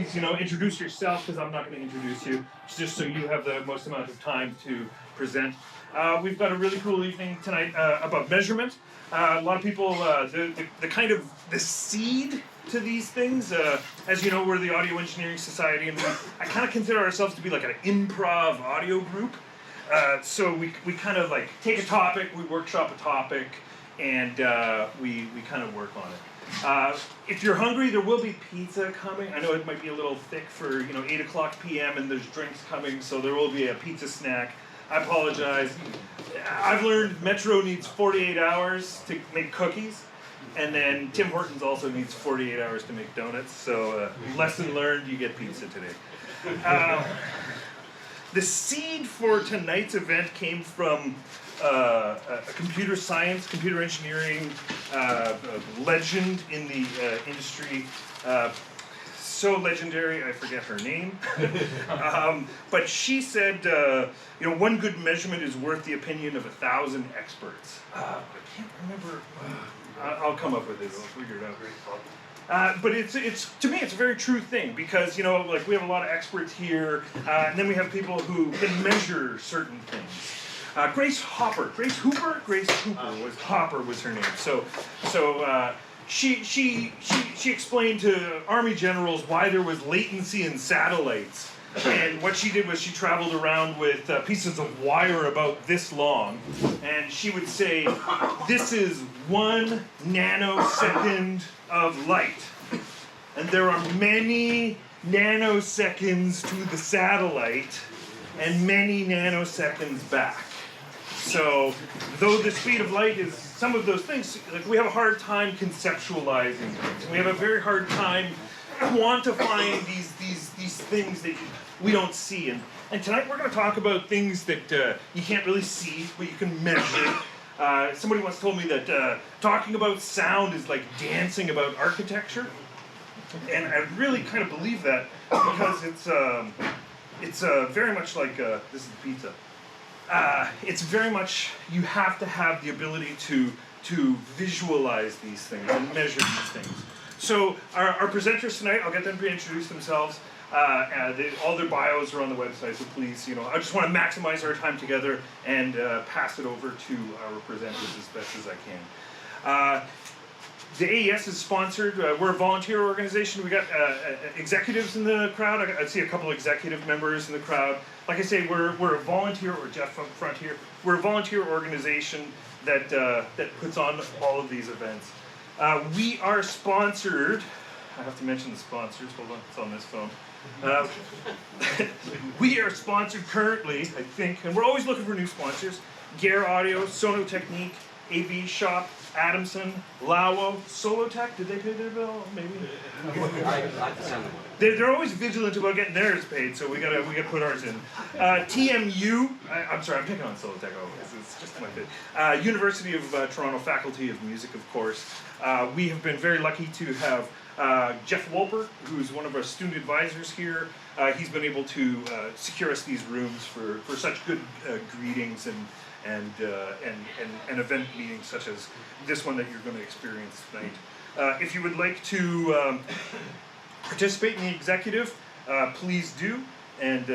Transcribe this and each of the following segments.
please, introduce yourself, because I'm not going to introduce you, just so you have the most amount of time to present. We've got a really cool evening tonight about measurement. A lot of people, the kind of the seed to these things, as you know, we're the Audio Engineering Society, and I kind of consider ourselves to be like an improv audio group. So we kind of like take a topic, we workshop a topic, and we kind of work on it. If you're hungry, there will be pizza coming. I know it might be a little thick for 8 o'clock p.m. and there's drinks coming, so there will be a pizza snack. I apologize. I've learned Metro needs 48 hours to make cookies, and then Tim Hortons also needs 48 hours to make donuts, so lesson learned, you get pizza today. The seed for tonight's event came from a computer science, computer engineering legend in the industry. So legendary, I forget her name. But she said, one good measurement is worth the opinion of 1,000 experts. I can't remember. I'll come up with it. I'll figure it out. But it's to me, it's a very true thing, because we have a lot of experts here, and then we have people who can measure certain things. Grace Hopper was her name. So she explained to Army generals why there was latency in satellites, and what she did was she traveled around with pieces of wire about this long, and she would say, "This is 1 nanosecond of light, and there are many nanoseconds to the satellite, and many nanoseconds back." So, though the speed of light is some of those things, we have a hard time conceptualizing things. We have a very hard time quantifying these things that we don't see. And tonight we're going to talk about things that you can't really see, but you can measure. Somebody once told me that talking about sound is like dancing about architecture. And I really kind of believe that, because it's very much like, this is the pizza. It's very much, you have to have the ability to visualize these things and measure these things. So our presenters tonight, I'll get them to introduce themselves. All their bios are on the website, so please, I just want to maximize our time together and pass it over to our presenters as best as I can. The AES is sponsored. We're a volunteer organization. We got executives in the crowd. I see a couple executive members in the crowd. Like I say, we're a volunteer, or Jeff up front here. We're a volunteer organization that puts on all of these events. We are sponsored. I have to mention the sponsors. Hold on, it's on this phone. We are sponsored currently, I think, and we're always looking for new sponsors. Gear Audio, Sonotechnique, AV Shop, Adamson, Lawo, Solotech. Did they pay their bill? Maybe. They're always vigilant about getting theirs paid, so we gotta put ours in. TMU. I'm sorry, I'm picking on Solotech always. It's just my bit. University of Toronto Faculty of Music, of course. We have been very lucky to have Jeff Wolper, who's one of our student advisors here. He's been able to secure us these rooms for such good greetings and event meetings such as this one that you're going to experience tonight. If you would like to participate in the executive, please do, and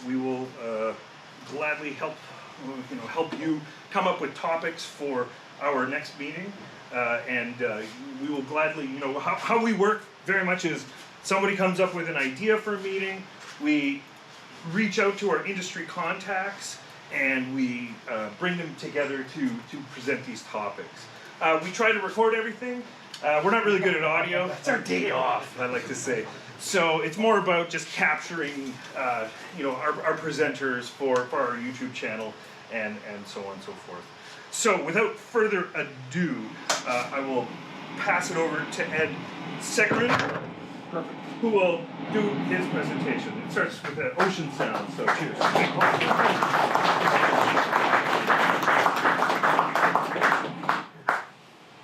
we will gladly help you come up with topics for our next meeting, and we will gladly, how we work very much is somebody comes up with an idea for a meeting, we reach out to our industry contacts, and we bring them together to present these topics. We try to record everything. We're not really good at audio. It's our day off, I like to say. So it's more about just capturing, our presenters for our YouTube channel and so on and so forth. So without further ado, I will pass it over to Ed Sekerin, who will do his presentation. It starts with an ocean sound, so cheers.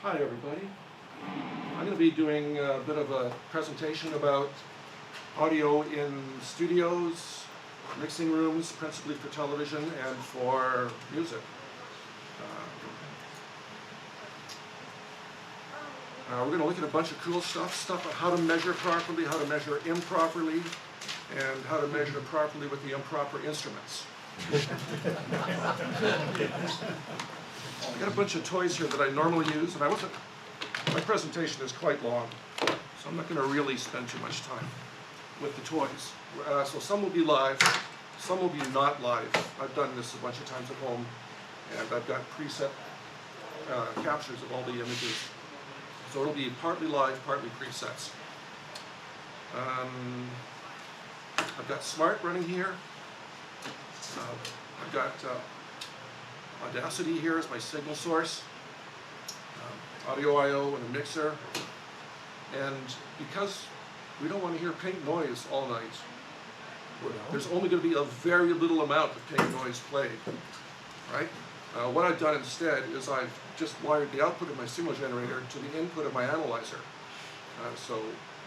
Hi everybody. I'm going to be doing a bit of a presentation about audio in studios, mixing rooms, principally for television and for music. We're going to look at a bunch of cool stuff on how to measure properly, how to measure improperly, and how to measure properly with the improper instruments. I got a bunch of toys here that I normally use, and my presentation is quite long, so I'm not going to really spend too much time with the toys. So some will be live, some will be not live. I've done this a bunch of times at home, and I've got preset captures of all the images. So it'll be partly live, partly presets. I've got Smart running here. I've got Audacity here as my signal source, Audio I/O and a mixer. And because we don't want to hear pink noise all night, there's only going to be a very little amount of pink noise played, right? What I've done instead is I've just wired the output of my signal generator to the input of my analyzer. So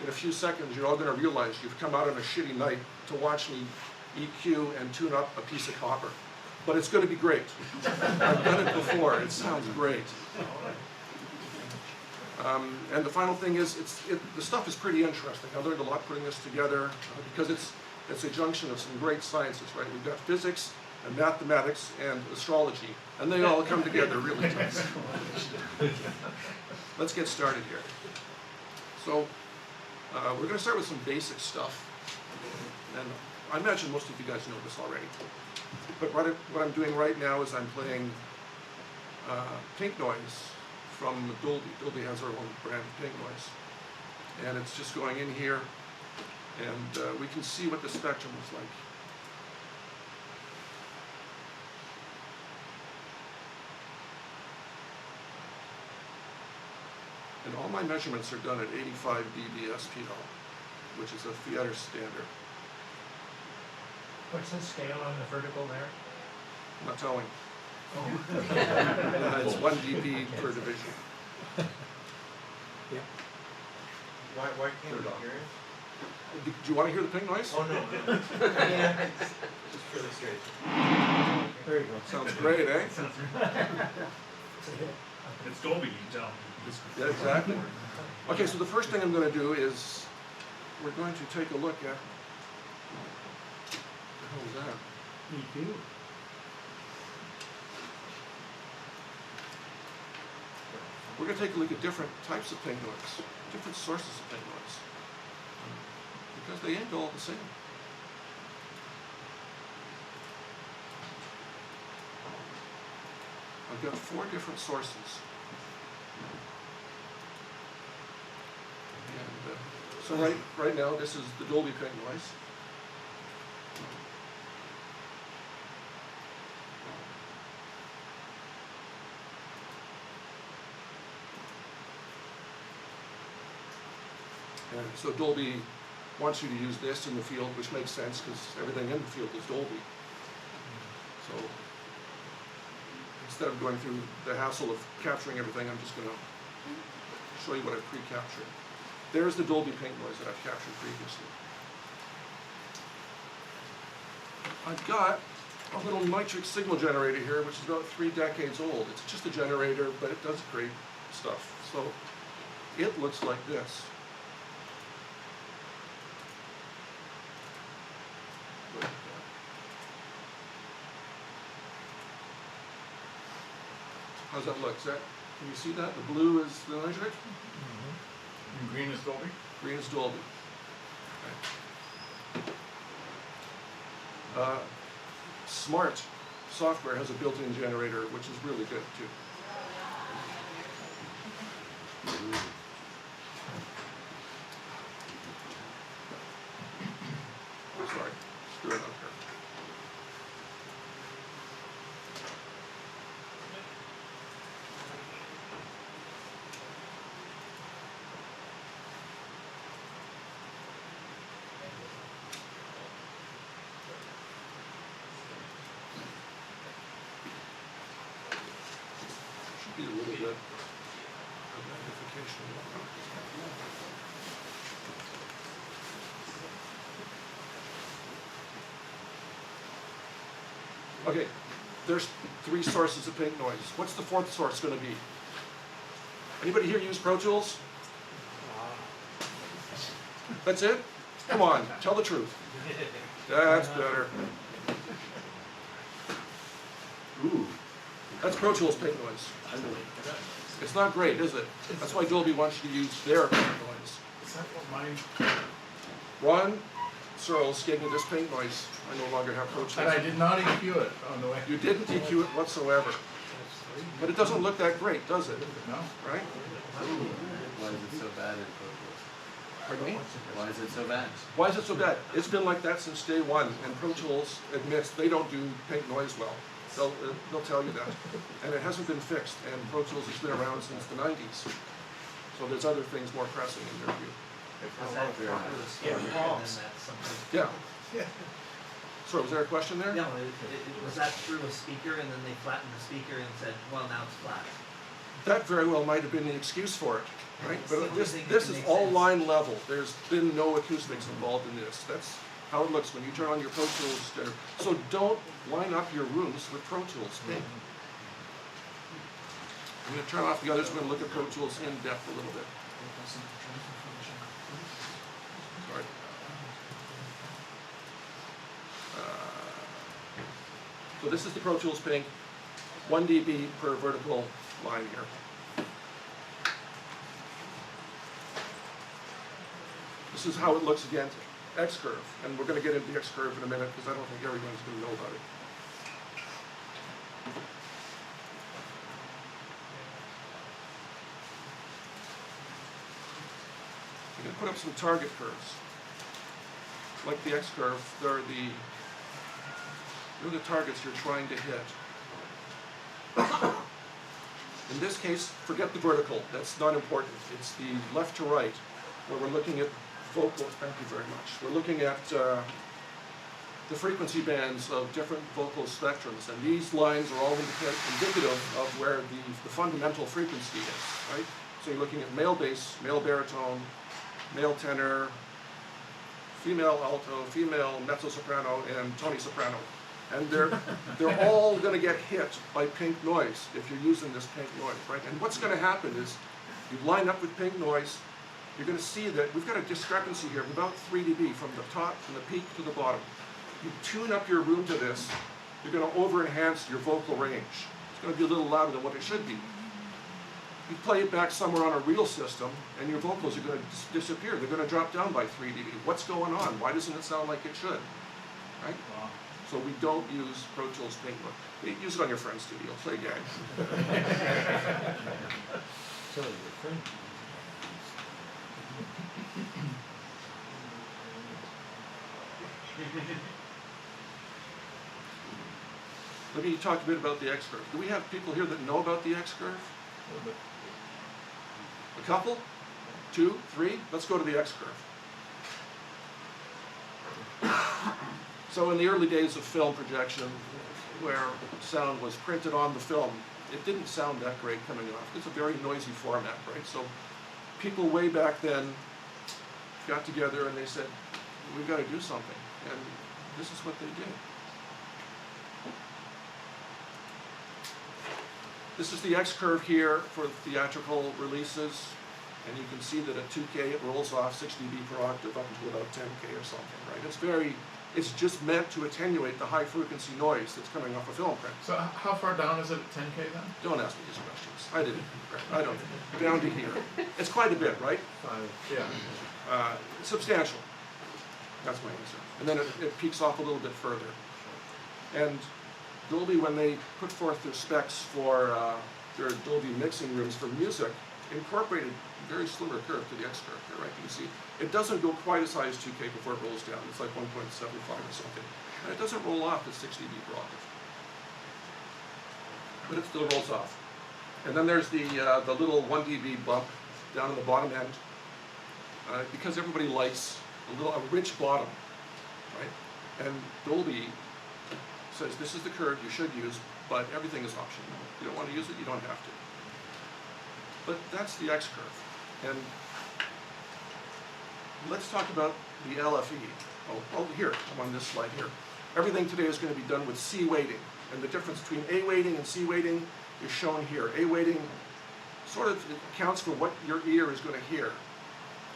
in a few seconds, you're all going to realize you've come out on a shitty night to watch me EQ and tune up a piece of copper. But it's going to be great. I've done it before. It sounds great. And the final thing is, the stuff is pretty interesting. I learned a lot putting this together because it's a junction of some great sciences, right? We've got physics and mathematics and astrology, and they all come together really nice. Let's get started here. So we're going to start with some basic stuff. And I imagine most of you guys know this already. But what I'm doing right now is I'm playing pink noise from Dolby. Dolby has their own brand of pink noise. And it's just going in here, and we can see what the spectrum is like. And all my measurements are done at 85 dB SPL, which is a theater standard. What's the scale on the vertical there? I'm not telling. Oh. It's 1 dB per division. Yeah. Why can't we hear it? Do you want to hear the pink noise? Oh no. Yeah, just really straight. There you go. Sounds great, eh? It's Dolby, you can tell. Yeah, exactly. Okay, so the first thing I'm going to do is we're going to take a look at, what the hell is that? EQ. We're going to take a look at different types of pink noise, different sources of pink noise, because they ain't all the same. I've got 4 different sources. And, so right now, this is the Dolby pink noise. And so Dolby wants you to use this in the field, which makes sense because everything in the field is Dolby. So instead of going through the hassle of capturing everything, I'm just going to show you what I've pre-captured. There's the Dolby pink noise that I've captured previously. I've got a little nitric signal generator here, which is about 3 decades old. It's just a generator, but it does great stuff. So it looks like this. How's that look? Can you see that? The blue is the nitric? Mm-hmm. And green is Dolby? Green is Dolby. Okay. Smart software has a built-in generator, which is really good too. Sorry, screw it up here. Should be a little bit of magnification. Okay, there's 3 sources of pink noise. What's the 4th source going to be? Anybody here use Pro Tools? That's it? Come on, tell the truth. That's better. Ooh, That's Pro Tools pink noise. I believe. It's not great, is it? That's why Dolby wants you to use their pink noise. Is that what mine? Ron Searles gave me this pink noise. I no longer have Pro Tools. And I did not EQ it on the way. You didn't EQ it whatsoever. But it doesn't look that great, does it? No. Right? Why is it so bad in Pro Tools? Pardon me? Why is it so bad? Why is it so bad? It's been like that since day one, and Pro Tools admits they don't do pink noise well. They'll tell you that. And it hasn't been fixed, and Pro Tools has been around since the 90s. So there's other things more pressing in their view. Is that through a speaker, and then that's something? Yeah. Sorry, was there a question there? No, was that through a speaker and then they flattened the speaker and said, well, now it's flat? That very well might have been the excuse for it, right? It's the But only thing that this can is make all sense. line level. There's been no acoustics involved in this. That's how it looks when you turn on your Pro Tools. So don't line up your rooms with Pro Tools. I'm going to turn off the others. We're going to look at Pro Tools in depth a little bit. Sorry. So this is the Pro Tools pink, 1 dB per vertical line here. This is how it looks against X-curve, and we're going to get into the X-curve in a minute because I don't think everyone's going to know about it. I'm going to put up some target curves. Like the X-curve, they're the targets you're trying to hit. In this case, forget the vertical. That's not important. It's the left to right, where we're looking at vocal. Thank you very much. We're looking at the frequency bands of different vocal spectrums, and these lines are all indicative of where the fundamental frequency is, right? So you're looking at male bass, male baritone, male tenor, female alto, female mezzo-soprano, and tony soprano. And they're all going to get hit by pink noise if you're using this pink noise, right? And what's going to happen is you line up with pink noise, you're going to see that we've got a discrepancy here of about 3 dB from the top, from the peak to the bottom. You tune up your room to this, you're going to over-enhance your vocal range. It's going to be a little louder than what it should be. You play it back somewhere on a real system, and your vocals are going to disappear. They're going to drop down by 3 dB. What's going on? Why doesn't it sound like it should? Right? Wow. So we don't use Pro Tools pink noise. Use it on your friend's studio. Play a game. Let me talk a bit about the X-curve. Do we have people here that know about the X-curve? A couple? 2? 3? Let's go to the X-curve. So in the early days of film projection, where sound was printed on the film, it didn't sound that great coming off. It's a very noisy format, right? So people way back then got together and they said, we've got to do something. And this is what they did. This is the X-curve here for theatrical releases. And you can see that at 2K it rolls off 6 dB per octave up to about 10K or something, right? It's just meant to attenuate the high frequency noise that's coming off a film print. So how far down is it at 10K then? Don't ask me these questions. I didn't. I don't. Down to here. It's quite a bit, right? 5. Yeah. Substantial. That's my answer. And then it peaks off a little bit further. And Dolby, when they put forth their specs for their Dolby mixing rooms for music, incorporated a very similar curve to the X-curve here, right? You can see it doesn't go quite as high as 2K before it rolls down. It's like 1.75 or something. And it doesn't roll off at 6 dB per octave. But it still rolls off. And then there's the little 1 dB bump down in the bottom end, because everybody likes a rich bottom, right? And Dolby says this is the curve you should use, but everything is optional. If you don't want to use it, you don't have to. But that's the X-curve. And let's talk about the LFE. Oh, here, I'm on this slide here. Everything today is going to be done with C weighting. And the difference between A weighting and C weighting is shown here. A weighting sort of accounts for what your ear is going to hear,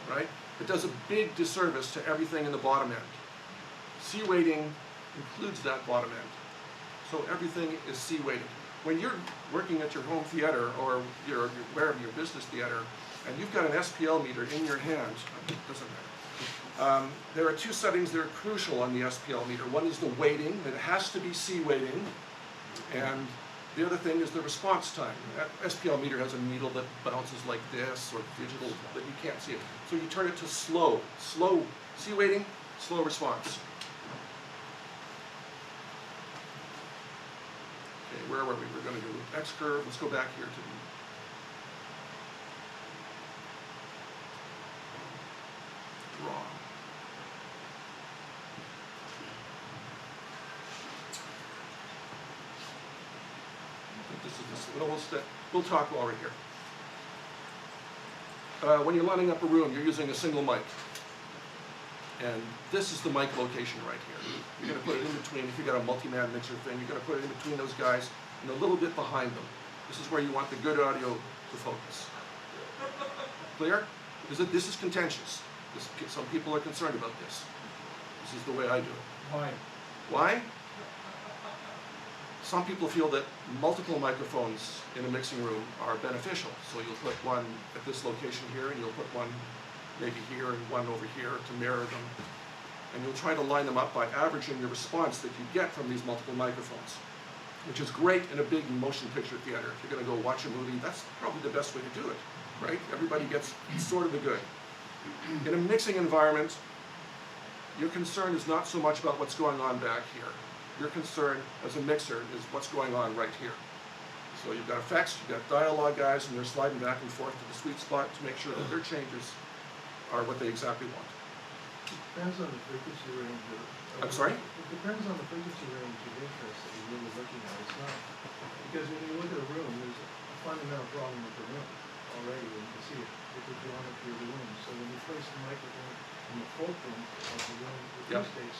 right? it does a big disservice to everything in the bottom end. C weighting includes that bottom end. So everything is C weighted. When you're working at your home theater or wherever your business theater, and you've got an SPL meter in your hand, it doesn't matter. There are two settings that are crucial on the SPL meter. One is the weighting, that it has to be C weighting, and the other thing is the response time. That SPL meter has a needle that bounces like this, or digital, but you can't see it. So you turn it to slow C weighting, slow response. Okay, where were we? We're going to do X curve. Let's go back here to the draw. This is this little step. We'll talk while we're here. When you're lining up a room, you're using a single mic. And this is the mic location right here. You're going to put it in between, if you've got a multi-man mixer thing, you're going to put it in between those guys and a little bit behind them. This is where you want the good audio to focus. Clear? This is contentious. Some people are concerned about this. This is the way I do it. Why? Why? Some people feel that multiple microphones in a mixing room are beneficial. So you'll put one at this location here, and you'll put one maybe here and one over here to mirror them. And you'll try to line them up by averaging the response that you get from these multiple microphones, which is great in a big motion picture theater. If you're going to go watch a movie, that's probably the best way to do it, right? Everybody gets sort of the good. In a mixing environment, your concern is not so much about what's going on back here. Your concern as a mixer is what's going on right here. So you've got effects, you've got dialogue guys, and they're sliding back and forth to the sweet spot to make sure that their changes are what they exactly want. Depends on the frequency range. I'm sorry? It depends on the frequency range of interest that you're really looking at. It's not, because when you look at a room, there's a fundamental problem with the room already, and you can see it with the geometry of the room. So when you place the microphone in the fulcrum of the room with Yep. this space,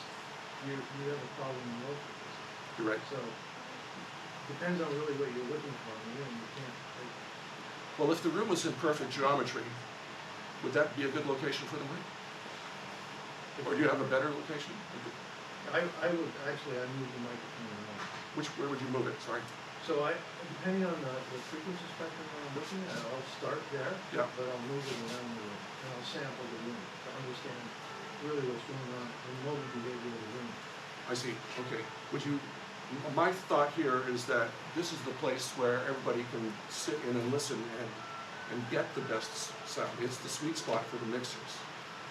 you have a problem in low frequency. You're right. So depends on really what you're looking for in the room. You can't, Well, if the room was in perfect geometry, would that be a good location for the mic? Or do you have a better location? I would actually, I move the microphone around. Where would you move it? Sorry. So depending on the frequency spectrum that I'm looking at, I'll start there, Yeah. but I'll move it around the room, and I'll sample the room to understand really what's going on, the motor behavior of the room. I see. Okay. My thought here is that this is the place where everybody can sit in and listen and get the best sound. It's the sweet spot for the mixers.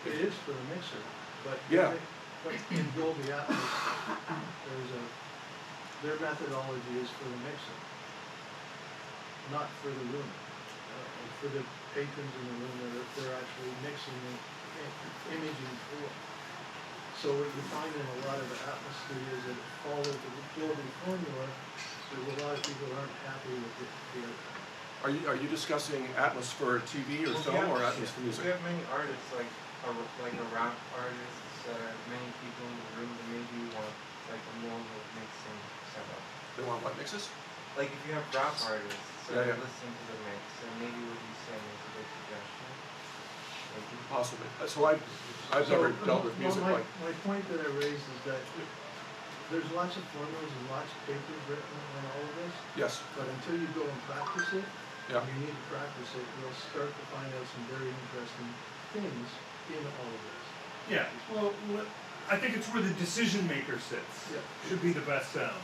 It is for the mixer, but Yeah. but in Dolby Atmos, their methodology is for the mixer, not for the room. For the patrons in the room, they're actually mixing the imaging for. So what you find in a lot of the Atmos studios that follow the Dolby formula, there's a lot of people who aren't happy with the outcome. Are you discussing Atmos for TV or film or Atmos for music? We have many artists like a rap artists, many people in the room that maybe want like a more mixing setup. They want what mixes? Like if you have rap artists Yeah. listening to the mix, and maybe what he's saying is a good suggestion. Maybe. Possibly. So I've never dealt with music like. My point that I raised is that there's lots of formulas and lots of papers written on all of this, Yes. but until you go and practice it, Yeah. you need to practice it, you'll start to find out some very interesting things in all of this. Yeah, well, I think it's where the decision maker sits. Yeah. Should be the best sound.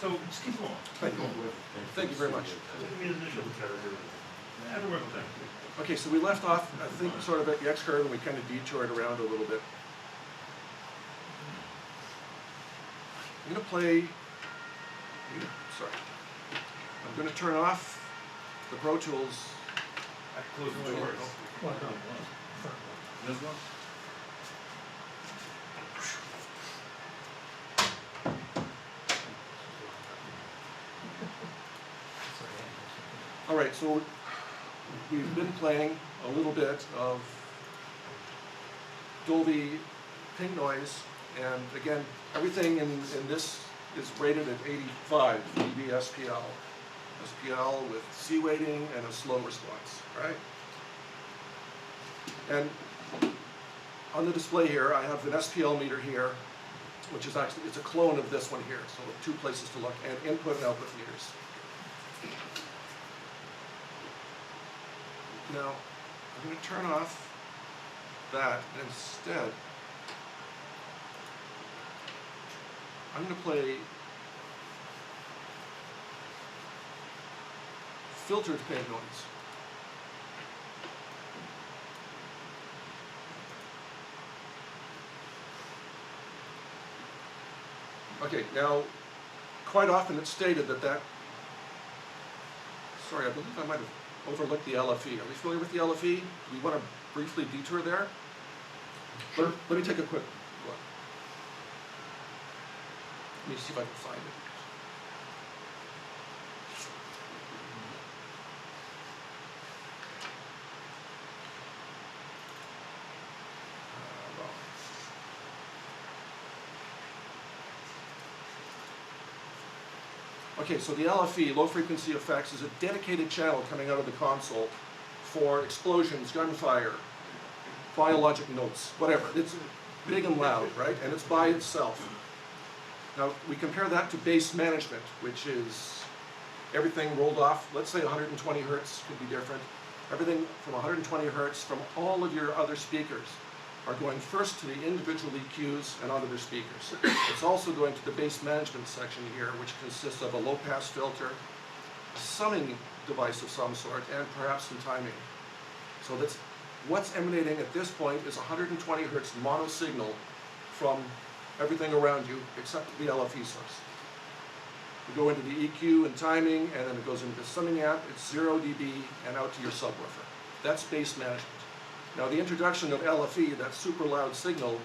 So just keep going. Thank you. Thank you very much. Have a wonderful day. Okay, so we left off, I think, sort of at the X curve, and we kind of detoured around a little bit. I'm going to play. Sorry. I'm going to turn off the Pro Tools. Close the doors. This one? All right, so we've been playing a little bit of Dolby pink noise, and again, everything in this is rated at 85 dB SPL. SPL with C weighting and a slow response, right? And on the display here, I have an SPL meter here, which is actually, it's a clone of this one here, so two places to look, and input and output meters. Now, I'm going to turn off that, and instead, I'm going to play filtered paint noise. Okay, now, quite often it's stated that sorry, I believe I might have overlooked the LFE. Are we familiar with the LFE? Do we want to briefly detour there? Sure. Let me take a quick look. Let me see if I can find it. Okay, so the LFE, low frequency effects, is a dedicated channel coming out of the console for explosions, gunfire, biologic notes, whatever. It's big and loud, right? And it's by itself. Now, we compare that to bass management, which is everything rolled off. Let's say 120 hertz could be different. Everything from 120 hertz from all of your other speakers are going first to the individual EQs and onto their speakers. It's also going to the bass management section here, which consists of a low-pass filter, a summing device of some sort, and perhaps some timing. So that's what's emanating at this point is 120 hertz mono signal from everything around you except the LFE source. We go into the EQ and timing, and then it goes into the summing amp. It's 0 dB and out to your subwoofer. That's bass management. Now, the introduction of LFE, that super loud signal,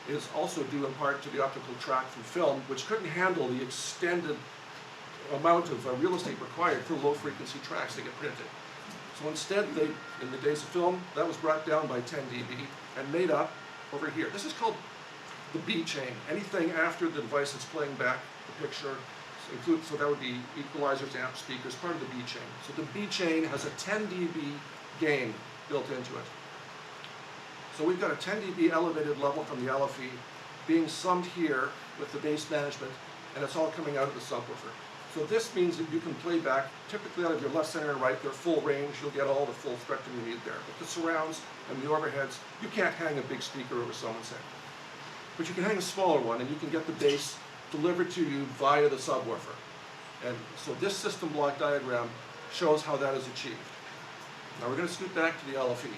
is also due in part to the optical track from film, which couldn't handle the extended amount of real estate required for low frequency tracks that get printed. So instead, in the days of film, that was brought down by 10 dB and made up over here. This is called the B chain. Anything after the device that's playing back the picture, so that would be equalizers, amp, speakers, part of the B chain. So the B chain has a 10 dB gain built into it. So we've got a 10 dB elevated level from the LFE being summed here with the bass management, and it's all coming out of the subwoofer. So this means that you can play back, typically out of your left, center, and right, they're full range, you'll get all the full spectrum you need there. But the surrounds and the overheads, you can't hang a big speaker over someone's head. But you can hang a smaller one, and you can get the bass delivered to you via the subwoofer. And so this system block diagram shows how that is achieved. Now we're going to scoot back to the LFE.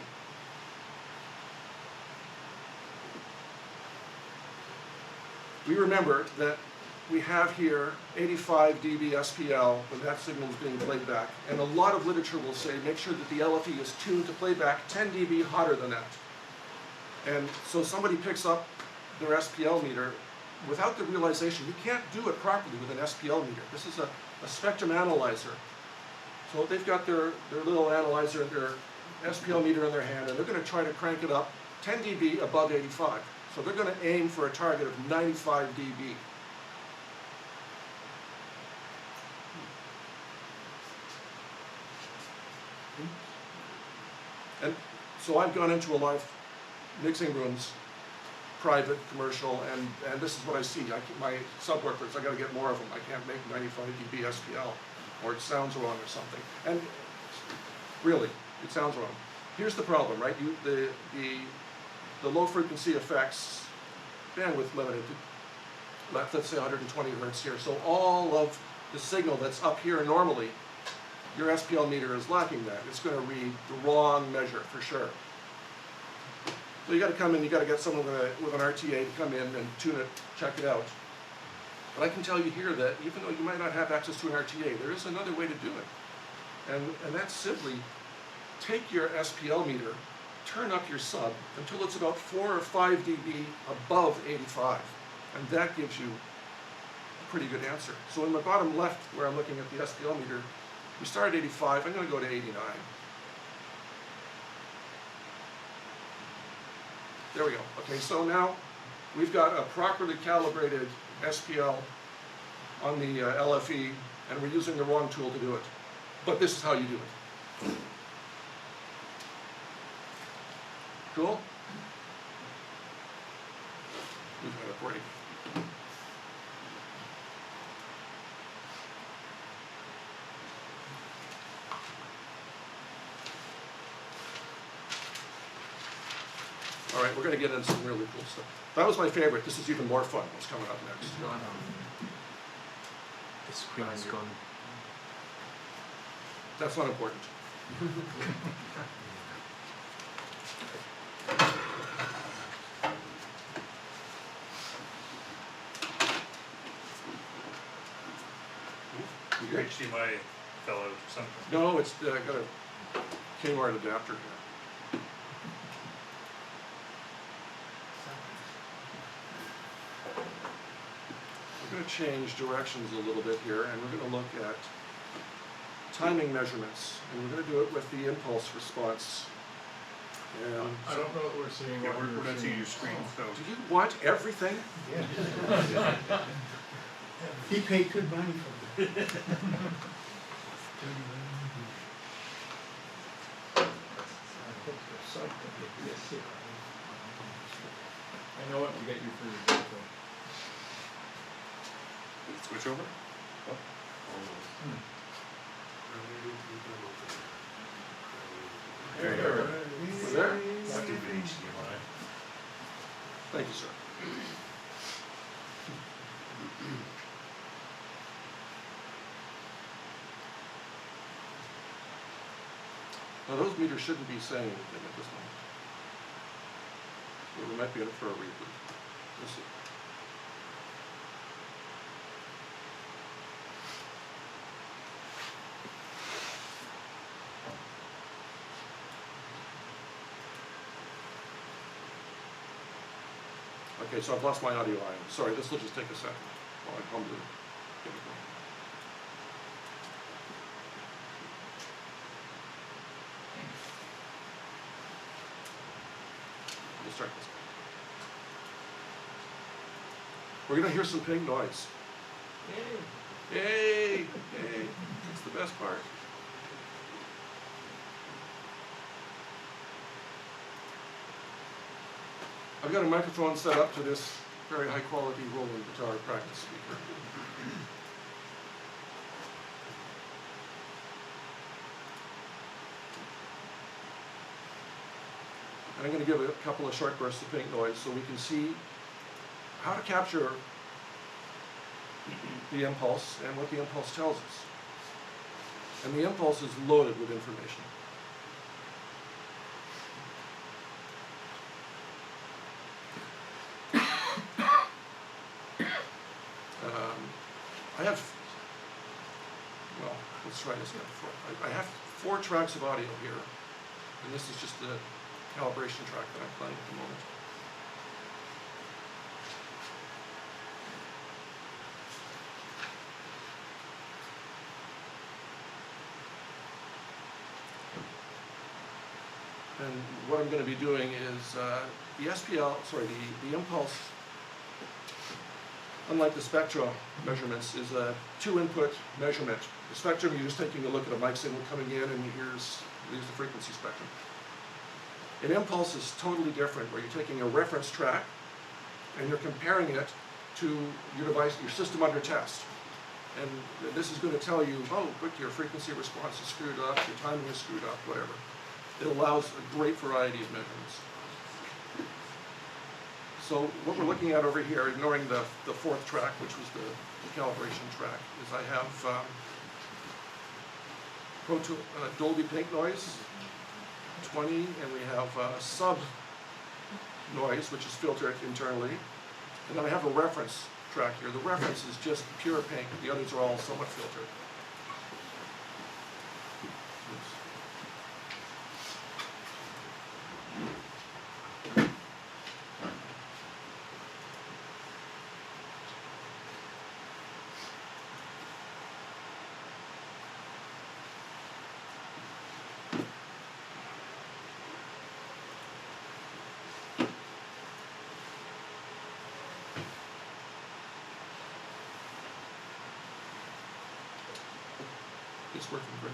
We remember that we have here 85 dB SPL when that signal is being played back. And a lot of literature will say make sure that the LFE is tuned to play back 10 dB hotter than that. And so somebody picks up their SPL meter without the realization you can't do it properly with an SPL meter. This is a spectrum analyzer. So they've got their little analyzer and their SPL meter in their hand, and they're going to try to crank it up 10 dB above 85. So they're going to aim for a target of 95 dB. And so I've gone into a lot of mixing rooms, private, commercial, and this is what I see. My subwoofers, I got to get more of them. I can't make 95 dB SPL, or it sounds wrong or something. And really, it sounds wrong. Here's the problem, right? The low frequency effects, bandwidth limited to, let's say 120 hertz here. So all of the signal that's up here normally, your SPL meter is lacking that. It's going to read the wrong measure for sure. So you got to come in, you got to get someone with an RTA to come in and tune it, check it out. But I can tell you here that even though you might not have access to an RTA, there is another way to do it. And that's simply take your SPL meter, turn up your sub until it's about 4 or 5 dB above 85. And that gives you a pretty good answer. So in my bottom left, where I'm looking at the SPL meter, we start at 85, I'm going to go to 89. There we go. Okay, so now we've got a properly calibrated SPL on the LFE, and we're using the wrong tool to do it. But this is how you do it. Cool? break. All right, we're going to get into some really cool stuff. That was my favorite. This is even more fun. What's coming up next? The screen's gone. That's not important. You good? HDMI fell out or something. No, it's got a Kmart adapter here. We're going to change directions a little bit here, and we're going to look at timing measurements, and we're going to do it with the impulse response. And I don't know what we're seeing. Yeah, what we're you're not seeing seeing. your screen, so. do you want everything? He paid good money for it. I know what to get you for your birthday. Switch over? There you go. Was there? Stupid HDMI. Thank you, sir. Now, those meters shouldn't be saying anything at this moment. So we might be in for a reboot. We'll see. Okay, so I've lost my audio line. Sorry, this will just take a second while I come to get it going. We'll start this. We're gonna hear some ping noise. Yay! Yay! Yay! That's the best part. I've got a microphone set up to this very high quality rolling guitar practice speaker. And I'm going to give a couple of short bursts of pink noise so we can see how to capture the impulse and what the impulse tells us. And the impulse is loaded with information. I have, well, let's try this again. I have 4 tracks of audio here, and this is just the calibration track that I'm playing at the moment. And what I'm going to be doing is the SPL, sorry, the impulse, unlike the spectra measurements, is a 2-input measurement. The spectrum, you're just taking a look at a mic signal coming in, and here's the frequency spectrum. An impulse is totally different, where you're taking a reference track and you're comparing it to your device, your system under test. And this is going to tell you, oh, look, your frequency response is screwed up, your timing is screwed up, whatever. It allows a great variety of measurements. So what we're looking at over here, ignoring the 4th track, which was the calibration track, is I have Dolby Pink Noise, 20, and we have sub noise, which is filtered internally. And then I have a reference track here. The reference is just pure pink. The others are all somewhat filtered. Oops. It's working great.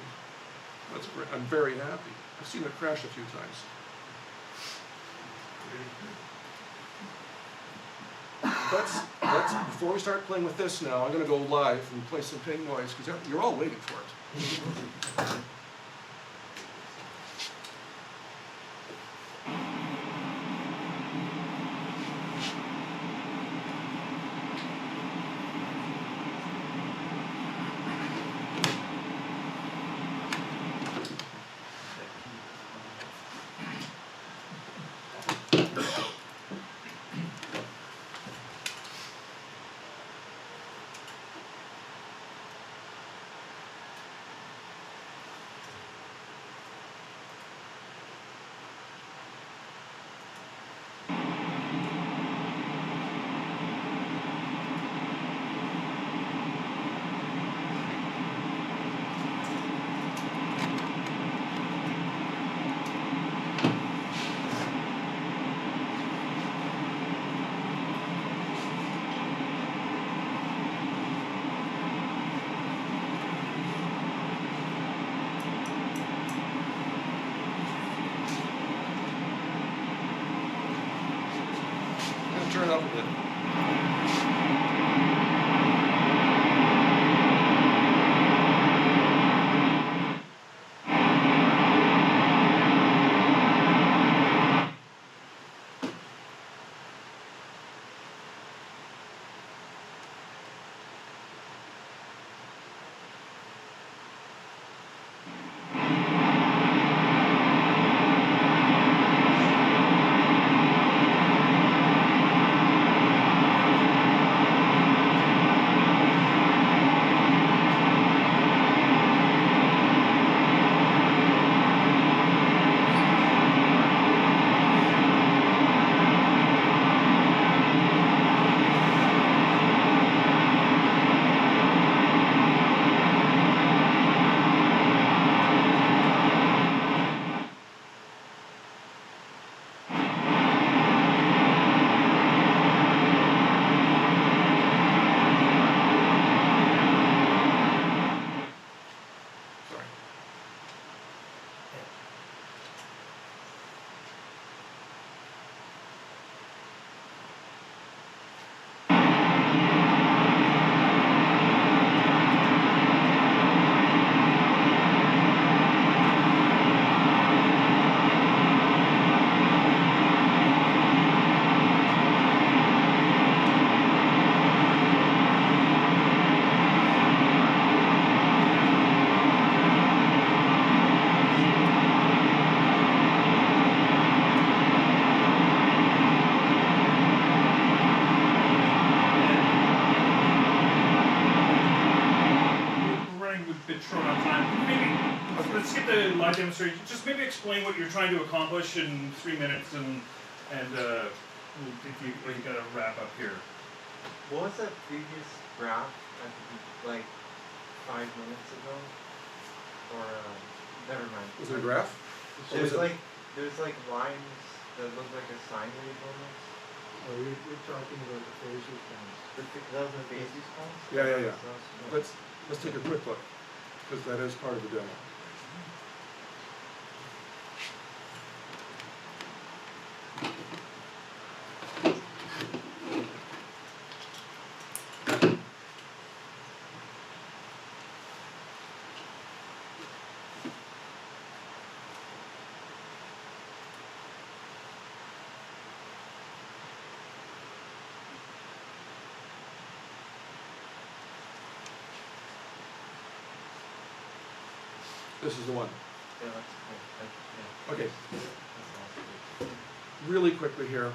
That's great. I'm very happy. I've seen it crash a few times. before we start playing with this now, I'm gonna go live and play some ping noise, because you're all waiting for it. Turn it up a bit. Sorry. We're running a bit short on time. Maybe let's skip the live demonstration. Just maybe explain what you're trying to accomplish in 3 minutes, and we'll get you. We got to wrap up here. What was that previous graph at the, like 5 minutes ago? Or never mind. Was it a graph? There's like lines that look like a sine wave almost. Oh, you're talking about the phase response. That was the phase response? Yeah. That was- Let's take a quick look, because that is part of the demo. This is the one. Yeah, that's cool. Okay, That's awesome. really quickly here.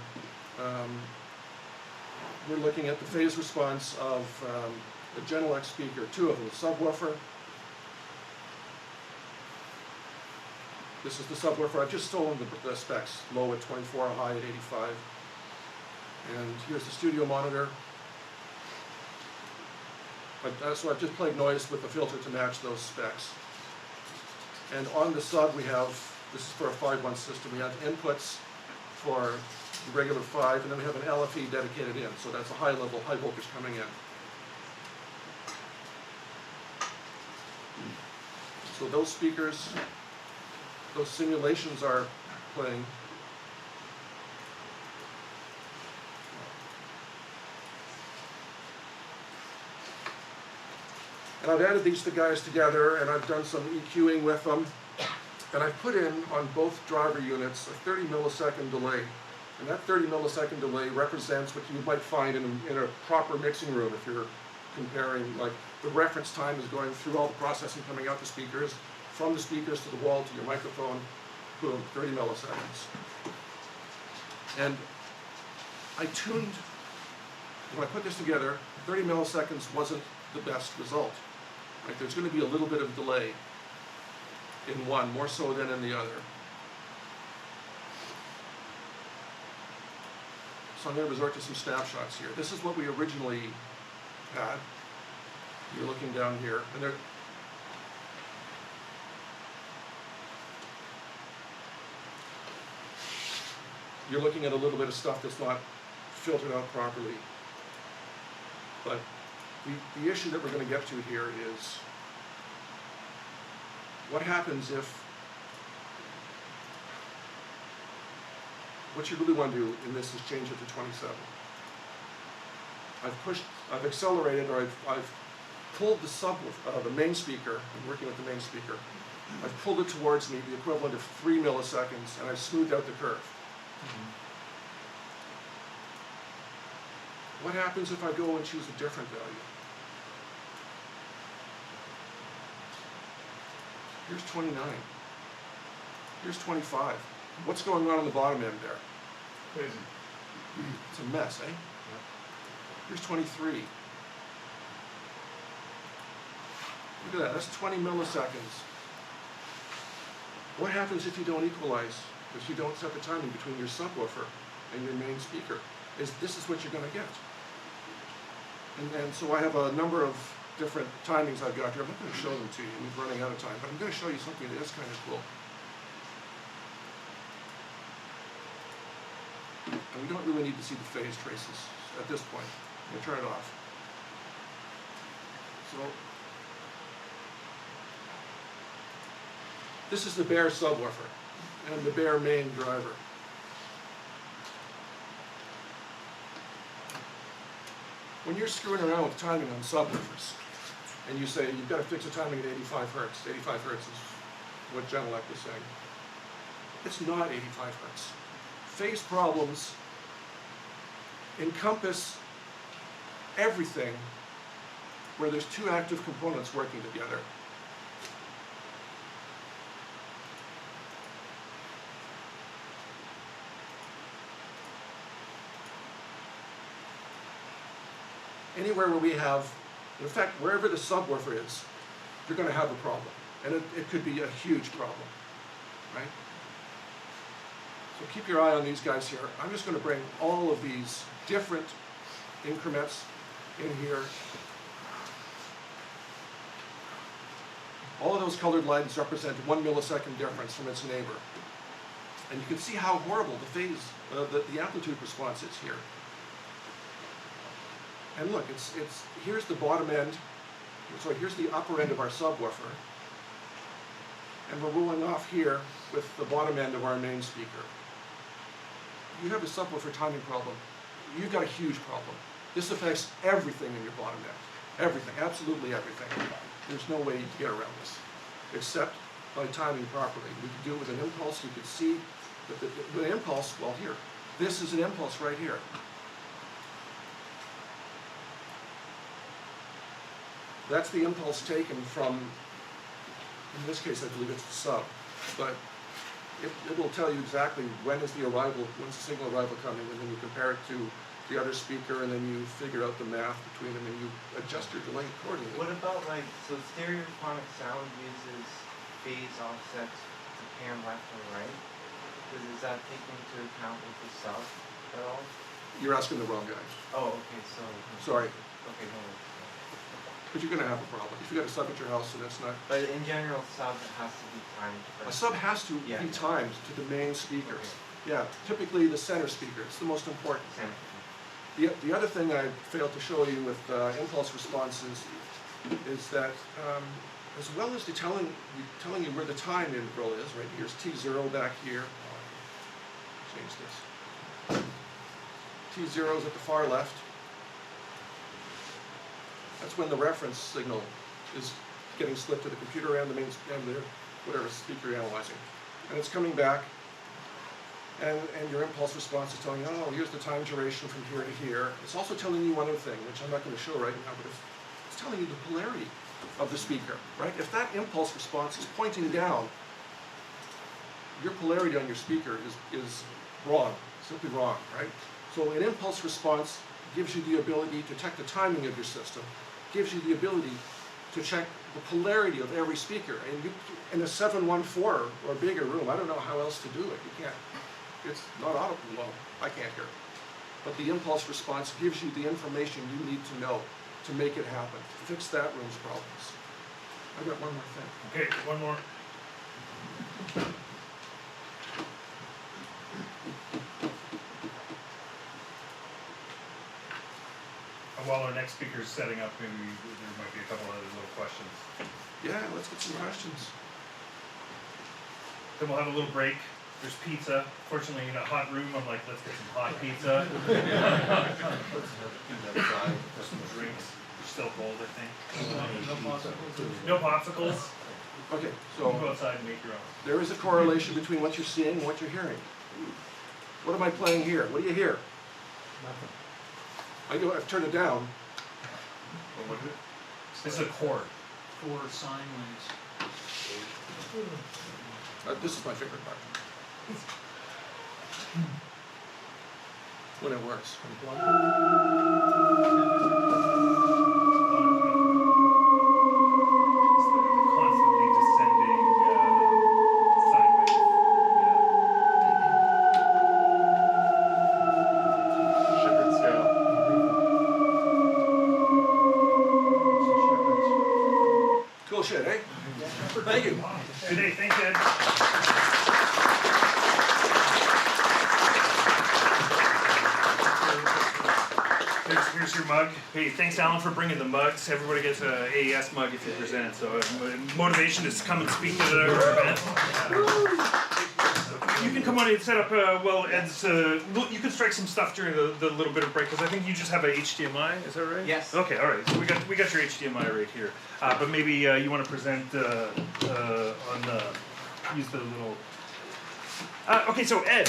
We're looking at the phase response of the Genelec speaker, two of them, the subwoofer. This is the subwoofer. I've just stolen the specs, low at 24, high at 85. And here's the studio monitor. So I've just played noise with the filter to match those specs. And on the sub we have, this is for a 5-1 system, we have inputs for the regular 5, and then we have an LFE dedicated in, so that's a high level, high voltage coming in. So those speakers, those simulations are playing. And I've added these guys together, and I've done some EQing with them. And I've put in on both driver units a 30 millisecond delay. And that 30 millisecond delay represents what you might find in a proper mixing room if you're comparing, like, the reference time is going through all the processing coming out the speakers, from the speakers to the wall to your microphone, boom, 30 milliseconds. And I tuned, when I put this together, 30 milliseconds wasn't the best result. Like, there's going to be a little bit of delay in one, more so than in the other. So I'm going to resort to some snapshots here. This is what we originally had. You're looking down here, and there. You're looking at a little bit of stuff that's not filtered out properly. But the issue that we're going to get to here is what happens if what you really want to do in this is change it to 27. I've accelerated, or I've pulled the main speaker. I'm working with the main speaker. I've pulled it towards me, the equivalent of 3 milliseconds, and I've smoothed out the curve. What happens if I go and choose a different value? Here's 29. Here's 25. What's going on the bottom end there? Crazy. It's a mess, eh? Here's 23. Look at that, that's 20 milliseconds. What happens if you don't equalize, if you don't set the timing between your subwoofer and your main speaker? This is what you're going to get. And so I have a number of different timings I've got here. I'm not going to show them to you, we're running out of time, but I'm going to show you something that is kind of cool. And we don't really need to see the phase traces at this point. I'm going to turn it off. So, this is the bare subwoofer and the bare main driver. When you're screwing around with timing on subwoofers, and you say you've got to fix the timing at 85 hertz, 85 hertz is what Genelec was saying. It's not 85 hertz. Phase problems encompass everything where there's two active components working together. Anywhere where we have, in fact, wherever the subwoofer is, you're going to have a problem. And it could be a huge problem, right? So keep your eye on these guys here. I'm just going to bring all of these different increments in here. All of those colored lines represent 1 millisecond difference from its neighbor. And you can see how horrible the phase, the amplitude response is here. And look, here's the bottom end, sorry, here's the upper end of our subwoofer. And we're rolling off here with the bottom end of our main speaker. You have a subwoofer timing problem, you've got a huge problem. This affects everything in your bottom end. Everything, absolutely everything. There's no way to get around this, except by timing properly. We could do it with an impulse. You could see that the impulse, well here, this is an impulse right here. That's the impulse taken from, in this case I believe it's the sub, but it will tell you exactly when is the arrival, when's the signal arrival coming, and then you compare it to the other speaker, and then you figure out the math between them, and you adjust your delay accordingly. What about, like, so stereophonic sound uses phase offsets to pan left and right? Is that taken into account with the sub at all? You're asking the wrong guy. Oh, okay, so. Sorry. Okay, no worries. But you're going to have a problem. If you've got a sub at your house and it's not... But in general, sub has to be timed A first. sub has to Yeah. be timed to the main speakers. Okay. Yeah, typically the center speaker. It's the most important. Same. The other thing I failed to show you with impulse responses is that as well as telling you where the time interval is, right, here's T0 back here. Change this. T0 is at the far left. That's when the reference signal is getting split to the computer and the main and the whatever speaker you're analyzing, and it's coming back. And your impulse response is telling you, oh, here's the time duration from here to here. It's also telling you one other thing, which I'm not going to show right now, but it's telling you the polarity of the speaker, right? If that impulse response is pointing down, your polarity on your speaker is wrong, simply wrong, right? So an impulse response gives you the ability to check the timing of your system, gives you the ability to check the polarity of every speaker. And you, in a 714 or bigger room, I don't know how else to do it. You can't. It's not audible. Well, I can't hear it. But the impulse response gives you the information you need to know to make it happen, to fix that room's problems. I've got one more thing. Okay, one more. And while our next speaker is setting up, maybe there might be a couple other little questions. Yeah, let's get some questions. Then we'll have a little break. There's pizza. Fortunately, in a hot room, I'm like, let's get some hot pizza. Some drinks. They're still cold, I think. No popsicles. Okay, So so go outside and make your own. there is a correlation between what you're seeing and what you're hearing. What am I playing here? What do you hear? I've turned it down. What is it? This is a chord. For sine waves. This is my favorite part. When it works. It's the constantly descending sine wave. Shepherd scale. Cool shit, eh? Thank you. Good day, thanks, Ed. Here's your mug. Hey, thanks, Alan, for bringing the mugs. Everybody gets an AES mug if you present. So motivation is come and speak at our event. You can come on and set up. Well, Ed's. You can strike some stuff during the little bit of break because I think you just have a HDMI. Is that right? Yes. Okay. All right. So we got your HDMI right here. But maybe you want to present on use the little. Okay. So Ed,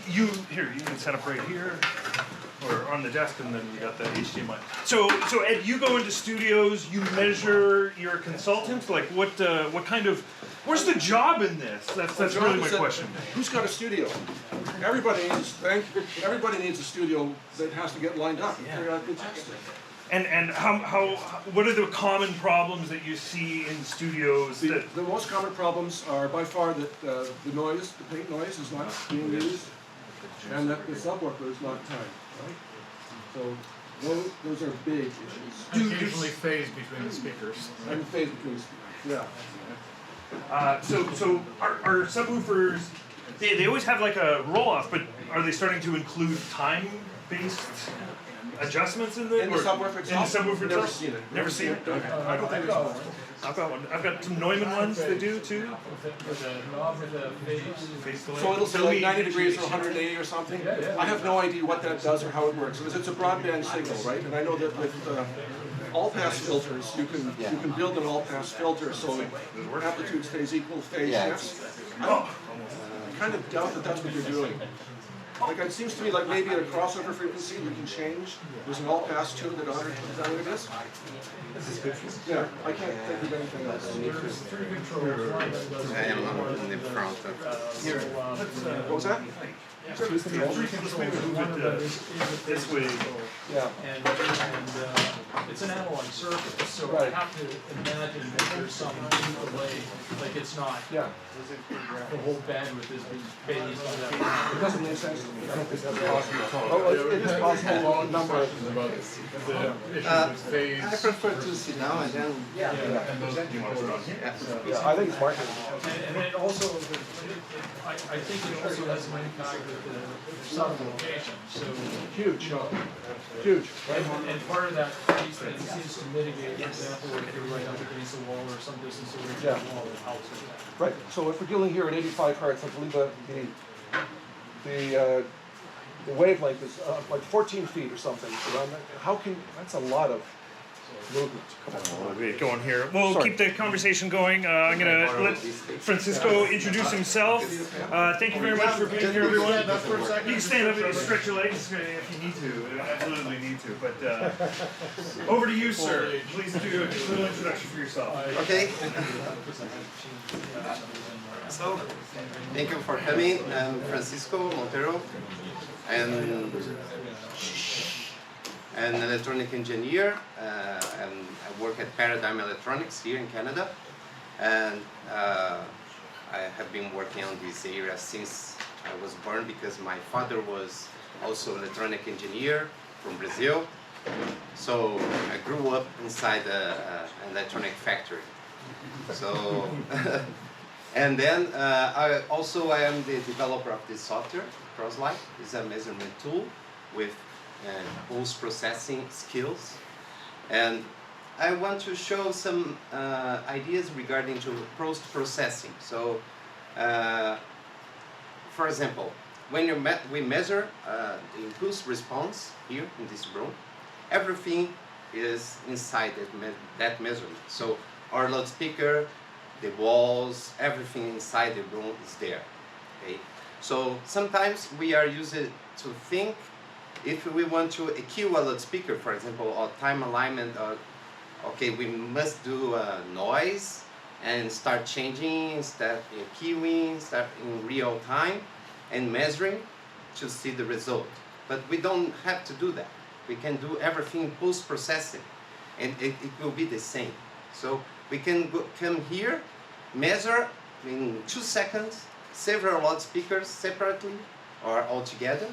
you can set up right here. Or on the desk, and then you got the HDMI. So Ed, you go into studios, you measure your consultants. Like what kind of, where's the job in this? That's really my question. Who's got a studio? Everybody needs a studio that has to get lined up and periodically tested. And how what are the common problems that you see in studios? The most common problems are by far that the paint noise is not being used, and that the subwoofer is not timed. Right? So those are big issues. Usually phase between the speakers. And phase between the speakers. Yeah. So are subwoofers? They always have like a roll off, but are they starting to include time-based adjustments in the subwoofer itself? In the subwoofer Never itself? seen it. Never seen it. Okay. I don't think there's one. I've got one. I've got some Neumann ones that do too. With a knob with a phase. So it'll say like 90 degrees or 180 or something. I have no idea what that does or how it works because it's a broadband signal, right? And I know that with all-pass filters, you can build an all-pass filter so amplitude stays equal phase. Yes. I kind of doubt that that's what you're doing. Like it seems to me like maybe at a crossover frequency you can change. There's an all-pass tune at 100. Is that what it is? This is good for you. Yeah, I can't think of anything else. There's three controls. One that does in the front of Here. What was that? Three controls. One of them is this way. Yeah. and it's an analog circuit, so I Right. have to imagine that there's some delay, like it's not, Yeah. the whole bandwidth is being phased on that. It doesn't make sense. I don't think that's possible. Oh, it is possible. A number of About the issue with phase. I prefer to sit down and then And those controls. Yeah, I think it's marketing. And then it also, I think it also has an impact with the sub-location, so. Huge. You know, Huge. and part of that phase thing seems to mitigate, for example, if you're right up against the wall or some distance away from the wall, it helps with that. Right. So if we're dealing here at 85 hertz, I believe the wavelength is like 14 feet or something. So that's a lot of so. We'll get going here. We'll keep the conversation going. I'm going to let Francisco introduce himself. Thank you very much for being here, everyone. Stand up for a second. You can stand up and stretch your legs if you need to. Absolutely need to. But over to you, sir. Please do a little introduction for yourself. Okay. So, thank you for coming. I'm Francisco Montero, and an electronic engineer, and I work at Paradigm Electronics here in Canada, and I have been working on this area since I was born because my father was also an electronic engineer from Brazil. So I grew up inside an electronic factory. So, and then I am the developer of this software. Crosslight is a measurement tool with post-processing skills, and I want to show some ideas regarding to post-processing. So, for example, when we measure the impulse response here in this room, everything is inside that measurement. So our loudspeaker, the walls, everything inside the room is there. Okay. So sometimes we are used to think if we want to EQ a loudspeaker, for example, or time alignment, okay, we must do noise and start changing, start EQing, start in real time and measuring to see the result. But we don't have to do that. We can do everything post-processing and it will be the same. So we can come here, measure in 2 seconds, several loudspeakers separately or all together,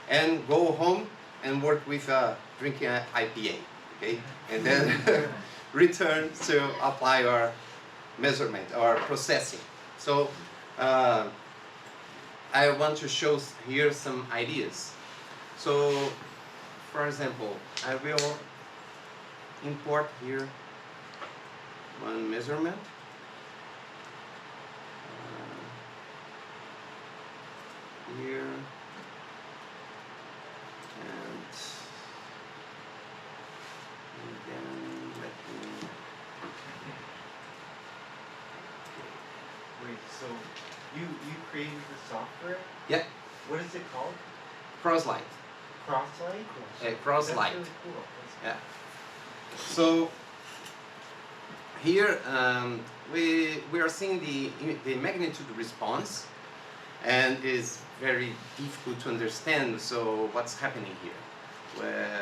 and go home and work with drinking an IPA, okay? And then return to apply our measurement or processing. So I want to show here some ideas. So, for example, I will import here one measurement. Here. And then let me. Wait, so you created the software? Yeah, What is it called? Crosslight. Crosslight? Crosslight. That's really cool. Yeah. So here we are seeing the magnitude response, and it's very difficult to understand. So what's happening here?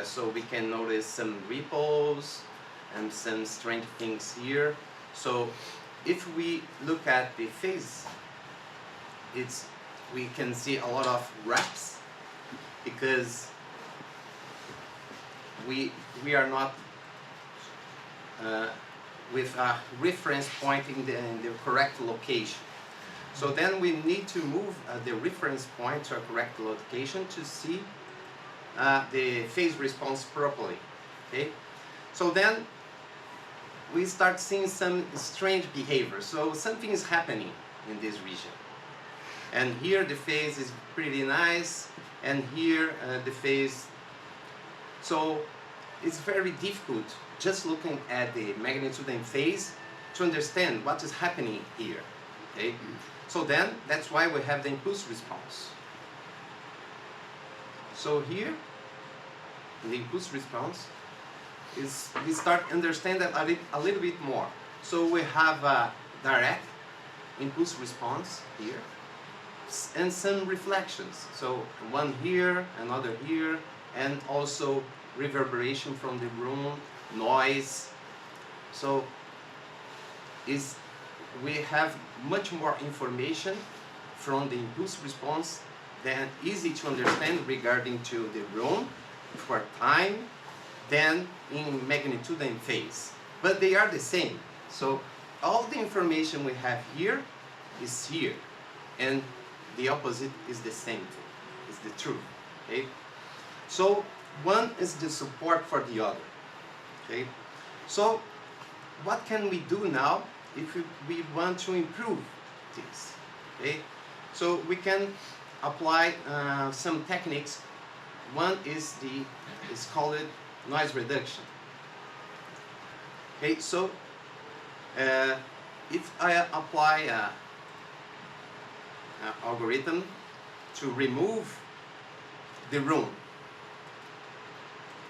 So we can notice some ripples and some strange things here. So if we look at the phase, we can see a lot of wraps because we are not with a reference point in the correct location. So then we need to move the reference point to a correct location to see the phase response properly. Okay, so then we start seeing some strange behavior. So something is happening in this region, and here the phase is pretty nice, and here the phase. So it's very difficult just looking at the magnitude and phase to understand what is happening here. Okay, so then that's why we have the impulse response. So here, the impulse response is we start understanding a little bit more. So we have a direct impulse response here and some reflections. So one here, another here, and also reverberation from the room, noise. So we have much more information from the impulse response than easy to understand regarding to the room for time than in magnitude and phase. But they are the same. So all the information we have here is here, and the opposite is the same thing, is the truth. Okay? So one is the support for the other. Okay? So what can we do now if we want to improve this? Okay? So we can apply some techniques. One is called noise reduction. Okay, so if I apply a algorithm to remove the room,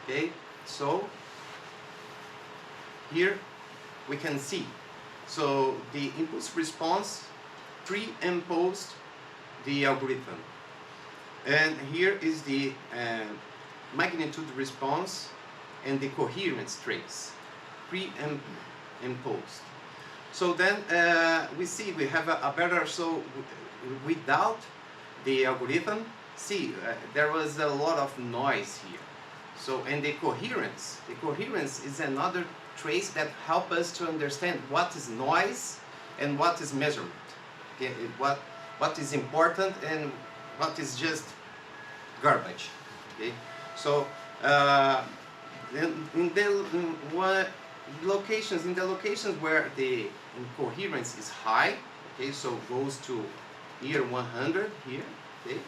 okay, so here we can see, so the impulse response pre and post the algorithm, and here is the magnitude response and the coherence trace pre and post. So then we see we have a better, so without the algorithm, see there was a lot of noise here. So, and the coherence is another trace that help us to understand what is noise and what is measurement. Okay, what is important and what is just garbage. Okay, so in the locations where the coherence is high, okay, so goes to here 100 here, okay,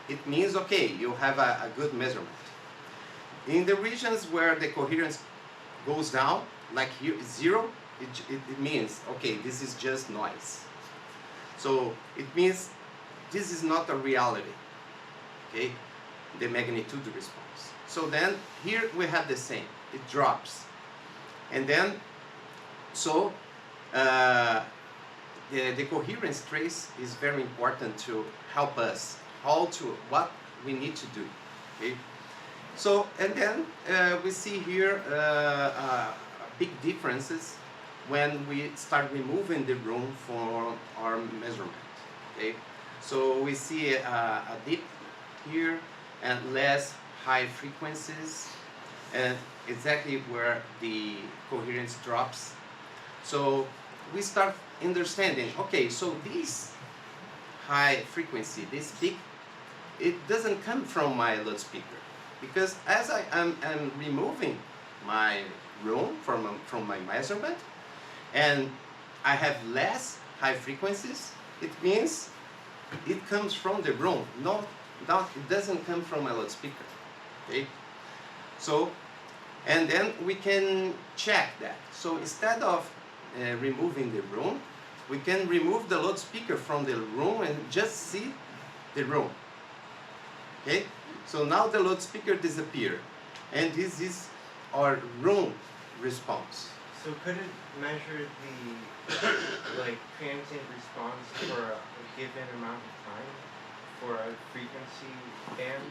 it means okay, you have a good measurement. In the regions where the coherence goes down, like here 0, it means okay, this is just noise. So it means this is not a reality, okay, the magnitude response. So then here we have the same, it drops. And then, so the coherence trace is very important to help us what we need to do. Okay? So, and then we see here big differences when we start removing the room for our measurement. Okay? So we see a dip here and less high frequencies, and exactly where the coherence drops. So we start understanding, okay, so this high frequency, this peak, it doesn't come from my loudspeaker, because as I am removing my room from my measurement, and I have less high frequencies, it means it comes from the room, it doesn't come from my loudspeaker. Okay? So, and then we can check that. So instead of removing the room, we can remove the loudspeaker from the room and just see the room. Okay? So now the loudspeaker disappeared, and this is our room response. So could it measure the like transient response for a given amount of time for a frequency band?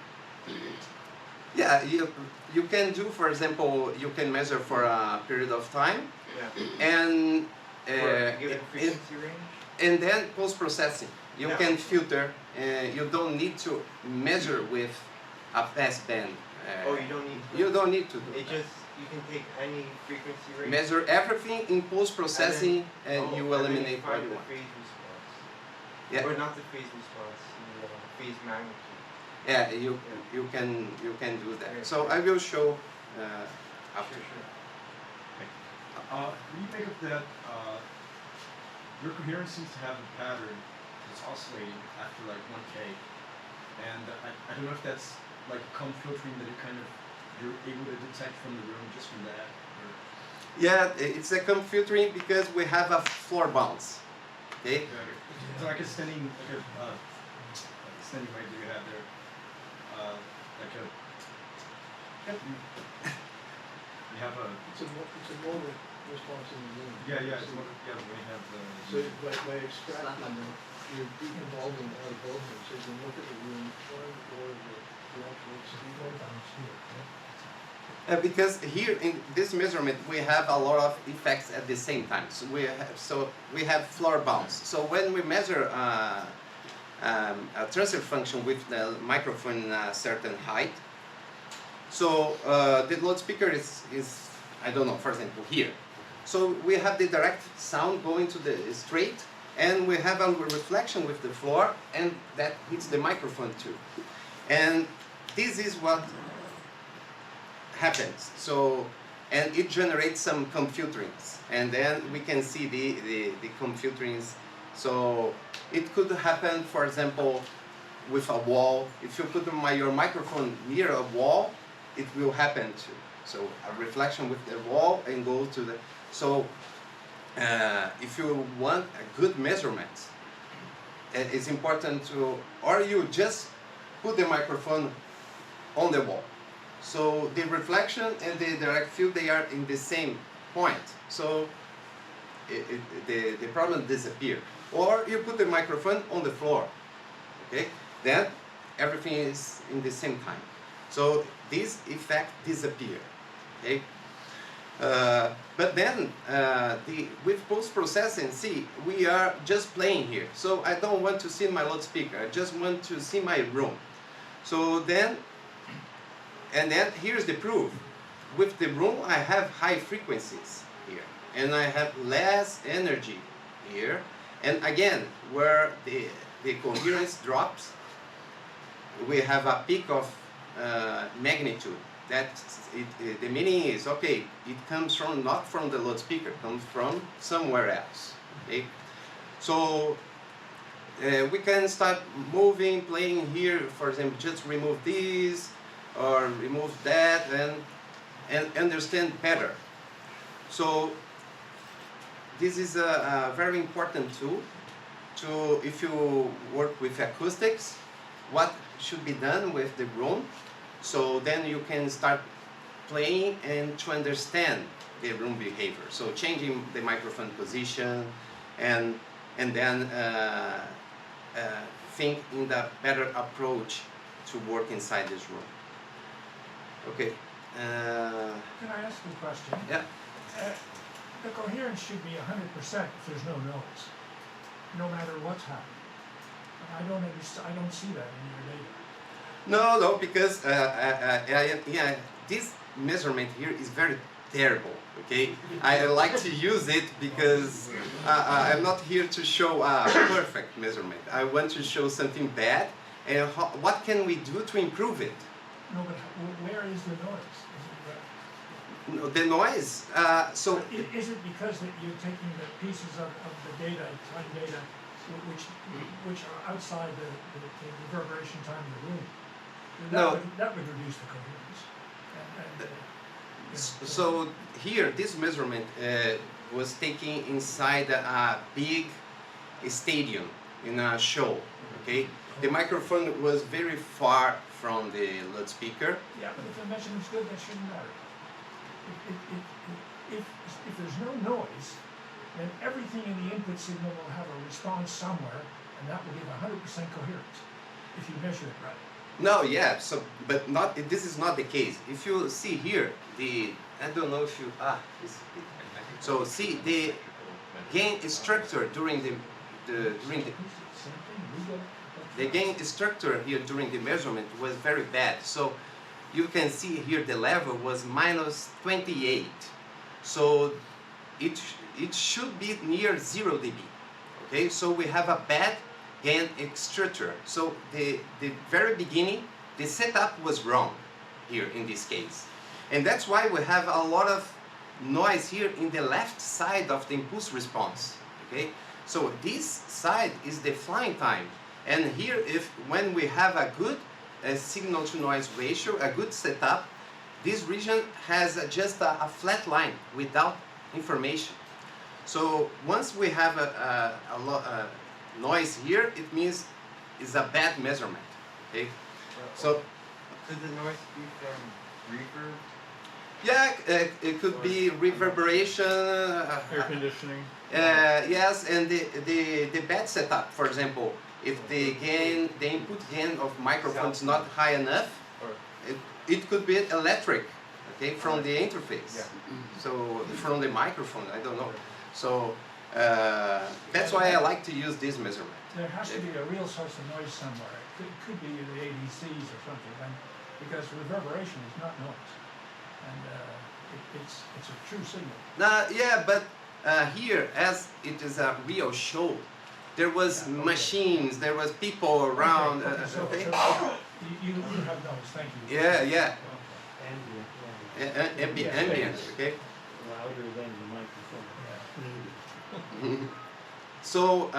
Yeah, you can do, for example, you can measure for a period of time, Yeah. and For a given frequency range? and then post-processing. You Yeah. can filter, you don't need to measure with a passband. Oh, you don't need to. You don't need to do It that. just you can take any frequency range. Measure everything in post-processing, and Oh, you and then eliminate what find you the want. phase response. Yeah. Or not the phase response, the phase magnitude. Yeah, you can do that. So I will show after. Sure. When you think of that, your coherence seems to have a pattern that's oscillating after like 1K, and I don't know if that's like comb filtering that you're able to detect from the room just from that. Or... Yeah, it's a computing because we have a floor bounce. Okay. So like a standing standing mic that you have there, like a. Yep. You have a. It's a modal response in the room. Yeah. It's what, yeah. When you have the. So by extracting them, you're deconvolving out of both of them. So you can look at the room or the actual speaker. Because here in this measurement we have a lot of effects at the same time. So we have floor bounce. So when we measure a transfer function with the microphone a certain height, so the loudspeaker is I don't know, for example here. So we have the direct sound going to the straight, and we have a reflection with the floor, and that hits the microphone too. And this is what happens. So, and it generates some computerings, and then we can see the computerings. So it could happen, for example, with a wall. If you put your microphone near a wall, it will happen too. So a reflection with the wall and go to the, so if you want a good measurement, it's important to, or you just put the microphone on the wall. So the reflection and the direct field, they are in the same point. So the problem disappears. Or you put the microphone on the floor, okay? Then everything is in the same time. So this effect disappears, okay? But then with post-processing, see, we are just playing here. So I don't want to see my loudspeaker, I just want to see my room. So then, and then here's the proof. With the room, I have high frequencies here, and I have less energy here. And again, where the coherence drops, we have a peak of magnitude. That the meaning is, okay, it comes from, not from the loudspeaker, it comes from somewhere else. Okay? So we can start moving, playing here, for example, just remove this or remove that and understand better. So this is a very important tool to, if you work with acoustics, what should be done with the room. So then you can start playing and to understand the room behavior. So changing the microphone position and then think in the better approach to work inside this room. Okay. Can I ask you a question? Yeah. The coherence should be 100% if there's no noise, no matter what's happening. I don't see that in your data. No, because yeah, this measurement here is very terrible. Okay, I like to use it because I'm not here to show a perfect measurement. I want to show something bad, and what can we do to improve it? No, but where is the noise? No, the noise. So is it because that you're taking the pieces of the data, time data, which are outside the reverberation time in the room? That would reduce the coherence. So here, this measurement was taken inside a big stadium in a show. Okay, the microphone was very far from the loudspeaker. Yeah, but if the measurement's good, that shouldn't matter. If there's no noise, then everything in the input signal will have a response somewhere, and that will give 100% coherence if you measure it right. No, yeah. So, but not. This is not the case. If you see here, I don't know if you so see the gain structure during the gain structure here during the measurement was very bad. So you can see here the level was -28. So it should be near 0 dB. Okay, so we have a bad gain structure. So the very beginning, the setup was wrong here in this case. And that's why we have a lot of noise here in the left side of the impulse response. Okay, so this side is the flying time. And here, when we have a good signal to noise ratio, a good setup, this region has just a flat line without information. So once we have a noise here, it means it's a bad measurement. Okay, so could the noise be from reverb? Yeah, it could be reverberation, Air conditioning. yes, and the bad setup. For example, if the input gain of microphone is not high enough, it could be electric, okay, from the interface. Yeah. So from the microphone, I don't know. So that's why I like to use this measurement. There has to be a real source of noise somewhere. It could be the ADCs or something, because reverberation is not noise, and it's a true signal. Yeah, but here, as it is a real show, there was machines, there was people around. Okay. You have noise. Thank you. Yeah. Ambient. Ambient. Okay. Louder than the microphone. So,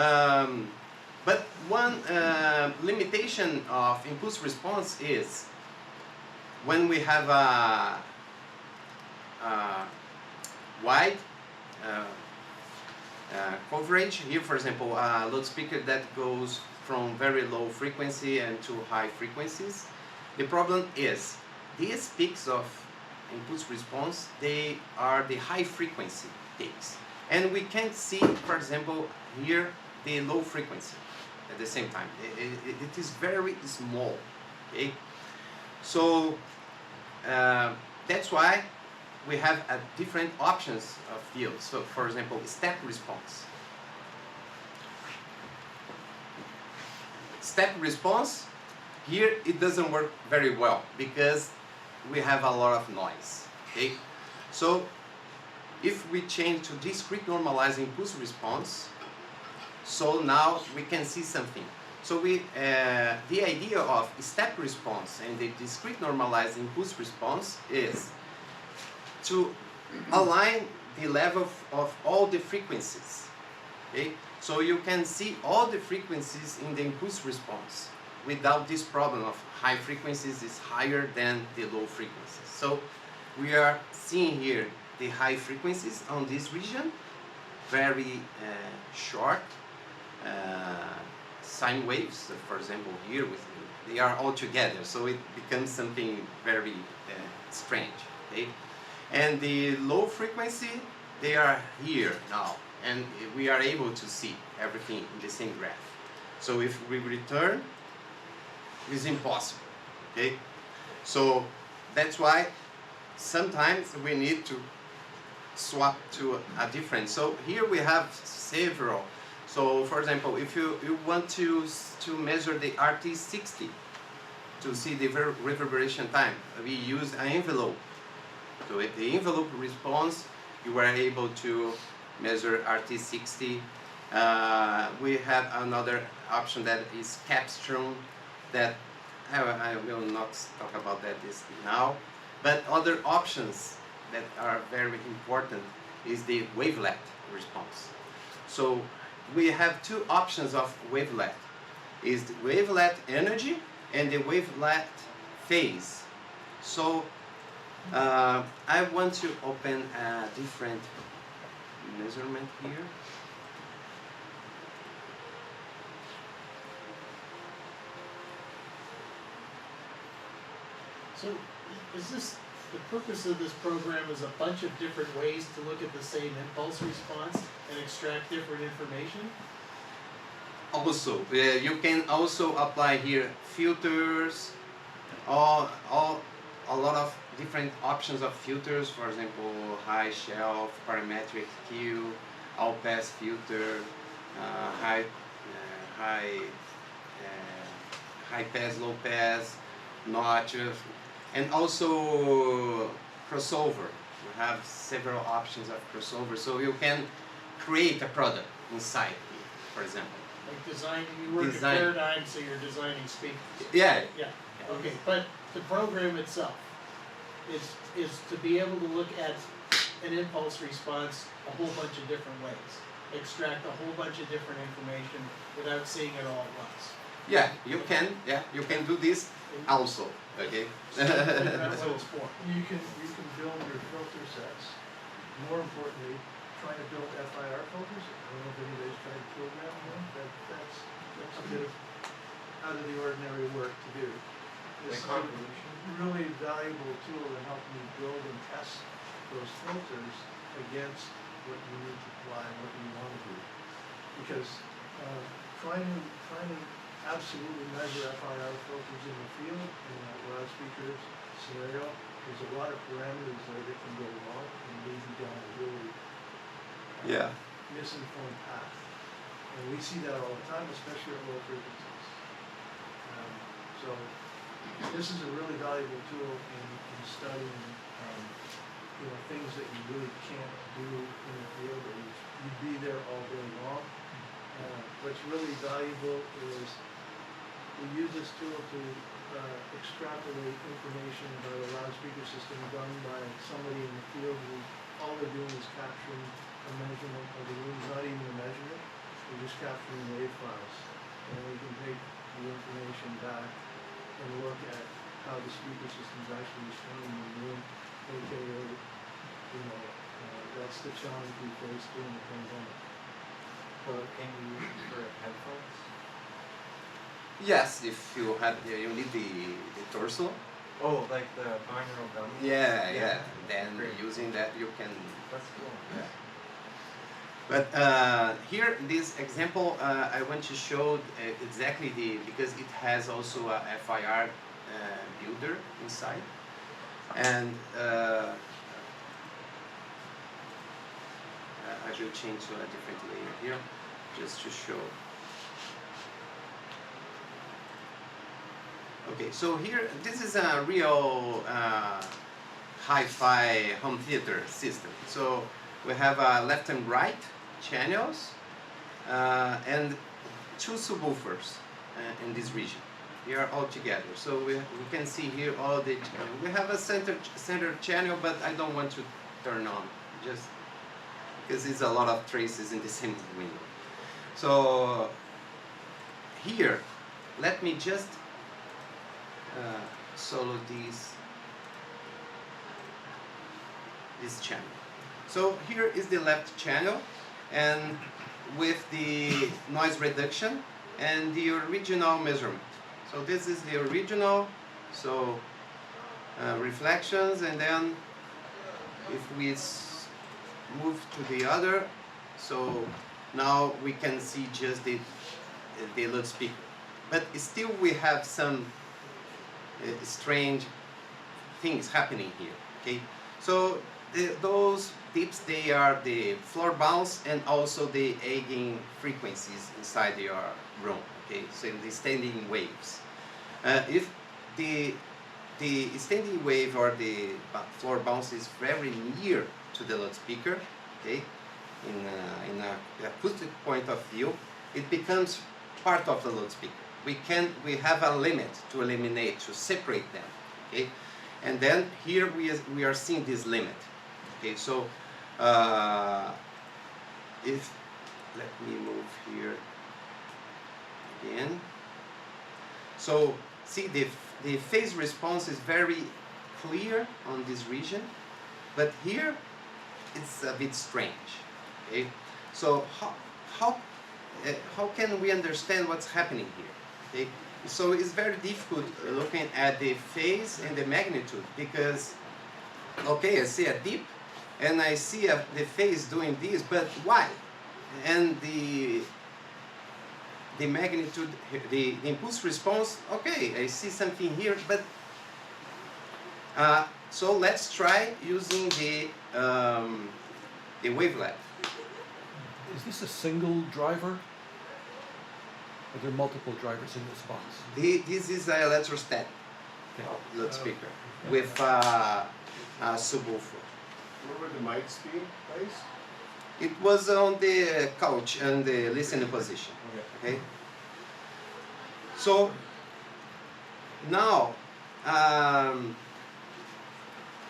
but one limitation of impulse response is when we have wide coverage. Here, for example, a loudspeaker that goes from very low frequency and to high frequencies. The problem is these peaks of impulse response, they are the high frequency peaks. And we can't see, for example, here the low frequency at the same time. It is very small. Okay? So that's why we have different options of fields. So, for example, step response. Step response, here it doesn't work very well because we have a lot of noise. Okay? So if we change to discrete normalized impulse response, so now we can see something. So the idea of step response and the discrete normalized impulse response is to align the level of all the frequencies. Okay? So you can see all the frequencies in the impulse response without this problem of high frequencies is higher than the low frequencies. So we are seeing here the high frequencies on this region, very short sine waves. So for example, here they are all together, so it becomes something very strange. Okay? And the low frequency, they are here now, and we are able to see everything in the same graph. So if we return, it's impossible. Okay? So that's why sometimes we need to swap to a different. So here we have several. So for example, if you want to measure the RT60 to see the reverberation time, we use an envelope. So if the envelope response, you are able to measure RT60. We have another option that is capstone, that I will not talk about that now. But other options that are very important is the wavelet response. So we have two options of wavelet. Is the wavelet energy and the wavelet phase. So I want to open a different measurement here. So is this, the purpose of this program is a bunch of different ways to look at the same impulse response and extract different information? Also, you can also apply here filters, a lot of different options of filters. For example, high shelf, parametric Q, all pass filter, high pass, low pass, notches, and also crossover. You have several options of crossover, so you can create a product inside here, for example. Like designing, you work in paradigm, so you're designing speakers. Yeah. Yeah, okay, but the program itself is to be able to look at an impulse response a whole bunch of different ways. Extract a whole bunch of different information without seeing it all at once. Yeah, you can. Yeah, you can do this also. Okay. That's what it's for. You can build your filter sets. More importantly, trying to build FIR filters. I don't know if anybody's tried to program one. That's a bit of out of the ordinary work to do. This is a really valuable tool to help me build and test those filters against what you need to apply and what you want to do. Because trying to absolutely measure FIR filters in the field in a loudspeaker scenario, there's a lot of parameters there that can go wrong and lead you down a really misinformed path. And we see that all the time, especially at low frequencies. So this is a really valuable tool in studying things that you really can't do in the field, or you'd be there all day long. What's really valuable is we use this tool to extrapolate information about a loudspeaker system done by somebody in the field who all they're doing is capturing a measurement of the room, not even a measurement, they're just capturing wave files. And we can take the information back and look at how the speaker system is actually responding in the room, aka, that's that's the challenge we faced during the pandemic. Well, can you use it for headphones? Yes, if you have you need the torso. Oh, like the binaural dummy? Yeah. Then Great. using that you can. That's cool. Yeah. But here, this example, I want to show exactly because it has also a FIR builder inside, and I will change to a different layer here, just to show. Okay, so here, this is a real hi-fi home theater system. So we have left and right channels and two subwoofers in this region. They are all together. So we can see here all the channels. We have a center channel, but I don't want to turn on, just because it's a lot of traces in the same window. So here, let me just solo this channel. So here is the left channel, and with the noise reduction and the original measurement. So this is the original, so reflections, and then if we move to the other, so now we can see just the loudspeaker. But still we have some strange things happening here. Okay, so those dips, they are the floor bounce and also the egging frequencies inside your room. Okay, so the standing waves. If the standing wave or the floor bounce is very near to the loudspeaker, okay, in a acoustic point of view, it becomes part of the loudspeaker. We have a limit to eliminate, to separate them, okay? And then here we are seeing this limit, okay? So if, let me move here again. So see, the phase response is very clear on this region, but here it's a bit strange, okay? So how can we understand what's happening here? Okay? So it's very difficult looking at the phase and the magnitude, because, okay, I see a dip and I see the phase doing this, but why? And the magnitude, the impulse response, okay, I see something here, but so let's try using the wavelet. Is this a single driver? Are there multiple drivers in this box? This is an electrostatic loudspeaker with a subwoofer. Where would the mics be placed? It was on the couch and the listening position. Okay. So now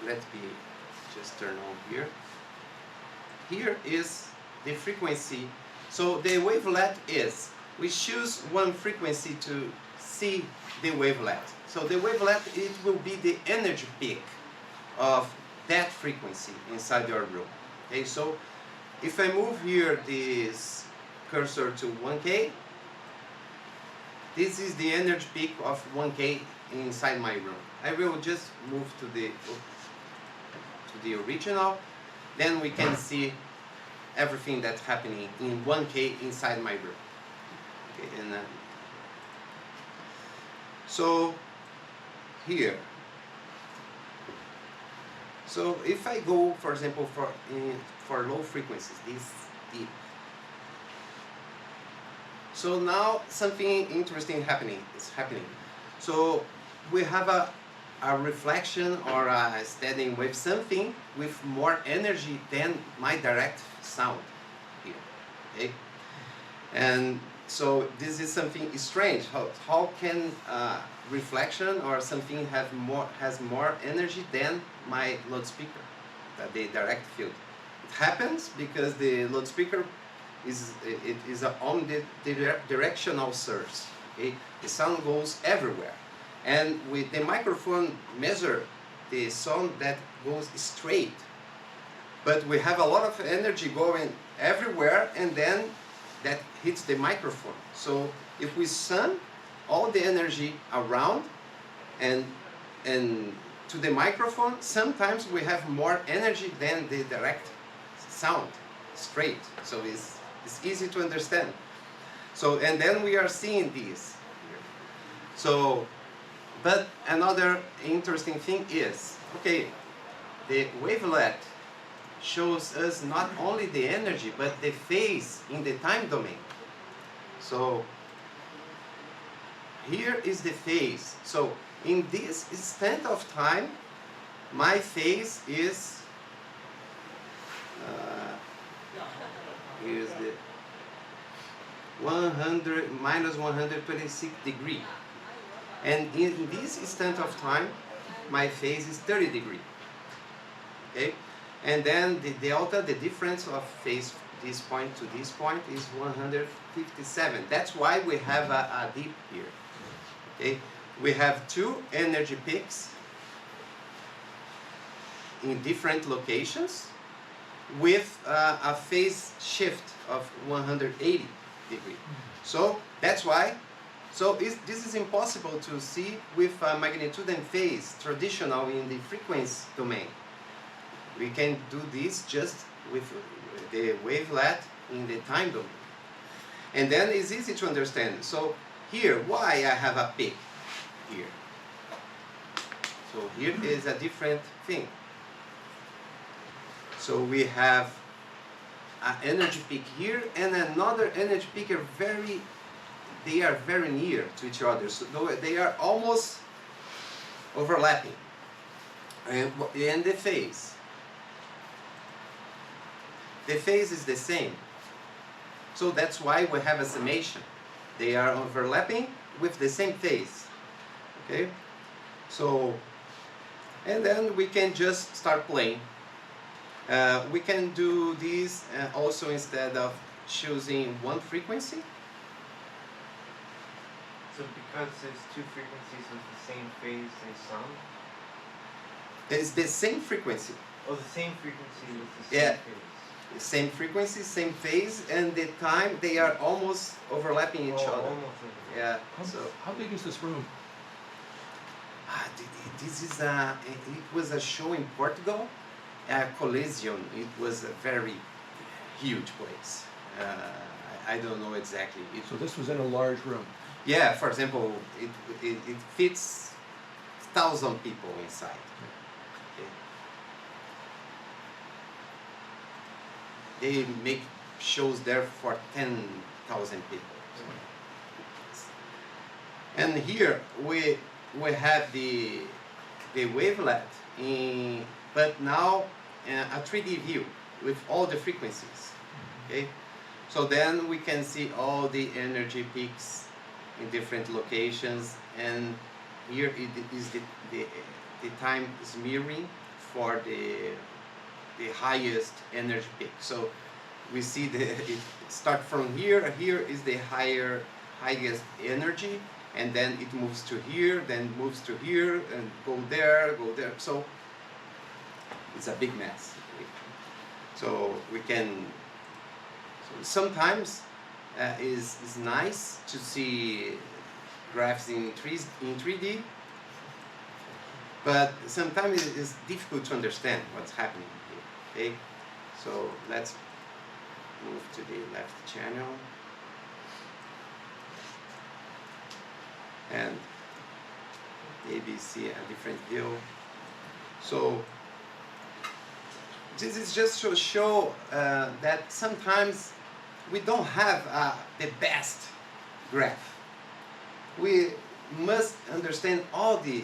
let me just turn on here. Here is the frequency. So the wavelet is, we choose one frequency to see the wavelet. So the wavelet, it will be the energy peak of that frequency inside your room. Okay, so if I move here this cursor to 1K, this is the energy peak of 1K inside my room. I will just move to the original, then we can see everything that's happening in 1K inside my room. Okay, and so here, so if I go, for example, for low frequencies, this deep. So now something interesting is happening. So we have a reflection or a standing wave, something with more energy than my direct sound here. Okay, and so this is something strange. How can reflection or something has more energy than my loudspeaker, the direct field? It happens because the loudspeaker is a omnidirectional source. Okay, the sound goes everywhere, and with the microphone measure the sound that goes straight. but we have a lot of energy going everywhere, and then that hits the microphone. So if we sum all the energy around and to the microphone, sometimes we have more energy than the direct sound, straight. So it's easy to understand. So, and then we are seeing this. So, but another interesting thing is, okay, the wavelet shows us not only the energy, but the phase in the time domain. So, here is the phase. So, in this instant of time, my phase is the 100 minus 126 degree, and in this instant of time, my phase is 30 degree. Okay, and then the delta, the difference of phase this point to this point, is 157. That's why we have a dip here. Okay, we have two energy peaks in different locations with a phase shift of 180 degree. So that's why. So this is impossible to see with magnitude and phase traditional in the frequency domain. We can do this just with the wavelet in the time domain. And then it's easy to understand. So here, why I have a peak here? So here is a different thing. So we have an energy peak here and another energy peak. They are very near to each other. So they are almost overlapping. And the phase. The phase is the same. So that's why we have a summation. They are overlapping with the same phase. Okay? So, and then we can just start playing. We can do this also instead of choosing one frequency. So because there's two frequencies with the same phase, they sum? It's the same frequency. Oh, the same frequency with the same phase. Same frequency, same phase, and the time, they are almost overlapping each other. Almost overlapping. Yeah. So how big is this room? This is it was a show in Portugal, Collision. It was a very huge place. I don't know exactly. So this was in a large room. Yeah, for example, it fits 1,000 people inside. Okay. They make shows there for 10,000 people. And here we have the wavelet, but now a 3D view with all the frequencies. Okay, so then we can see all the energy peaks in different locations, and here it is the time is mirroring for the highest energy peak. So we see it start from here. Here is the highest energy, and then it moves to here, then moves to here, and go there. So it's a big mess. So we can. So sometimes is nice to see graphs in 3D, but sometimes it is difficult to understand what's happening here. Okay, so let's move to the left channel, and ABC a different view. So this is just to show that sometimes we don't have the best graph. We must understand all the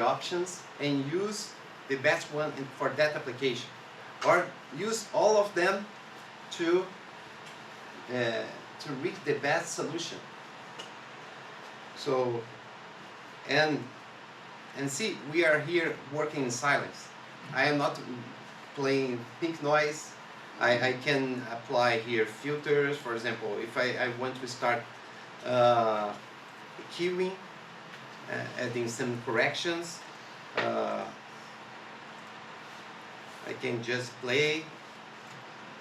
options and use the best one for that application, or use all of them to reach the best solution. So, and see, we are here working in silence. I am not playing pink noise. I can apply here filters. For example, if I want to start queuing, adding some corrections, I can just play,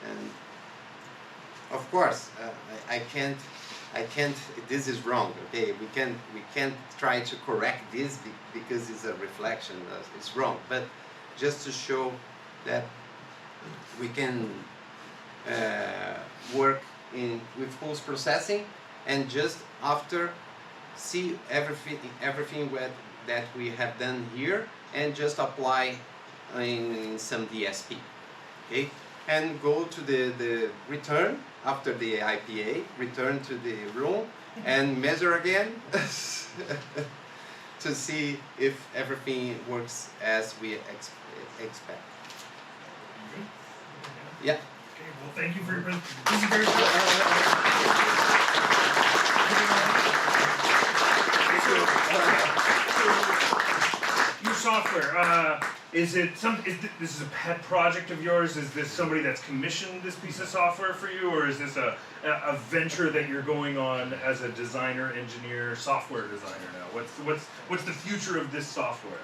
and of course I can't. This is wrong. Okay, we can't try to correct this because it's a reflection. It's wrong. But just to show that we can work with pulse processing, and just after see everything that we have done here, and just apply in some DSP. Okay, and go to the return. After the IPA, return to the room and measure again to see if everything works as we expect. Yeah. Okay, well, thank you for your presentation. This is very your software, this is a pet project of yours? Is this somebody that's commissioned this piece of software for you, or is this a venture that you're going on as a designer, engineer, software designer now? What's the future of this software?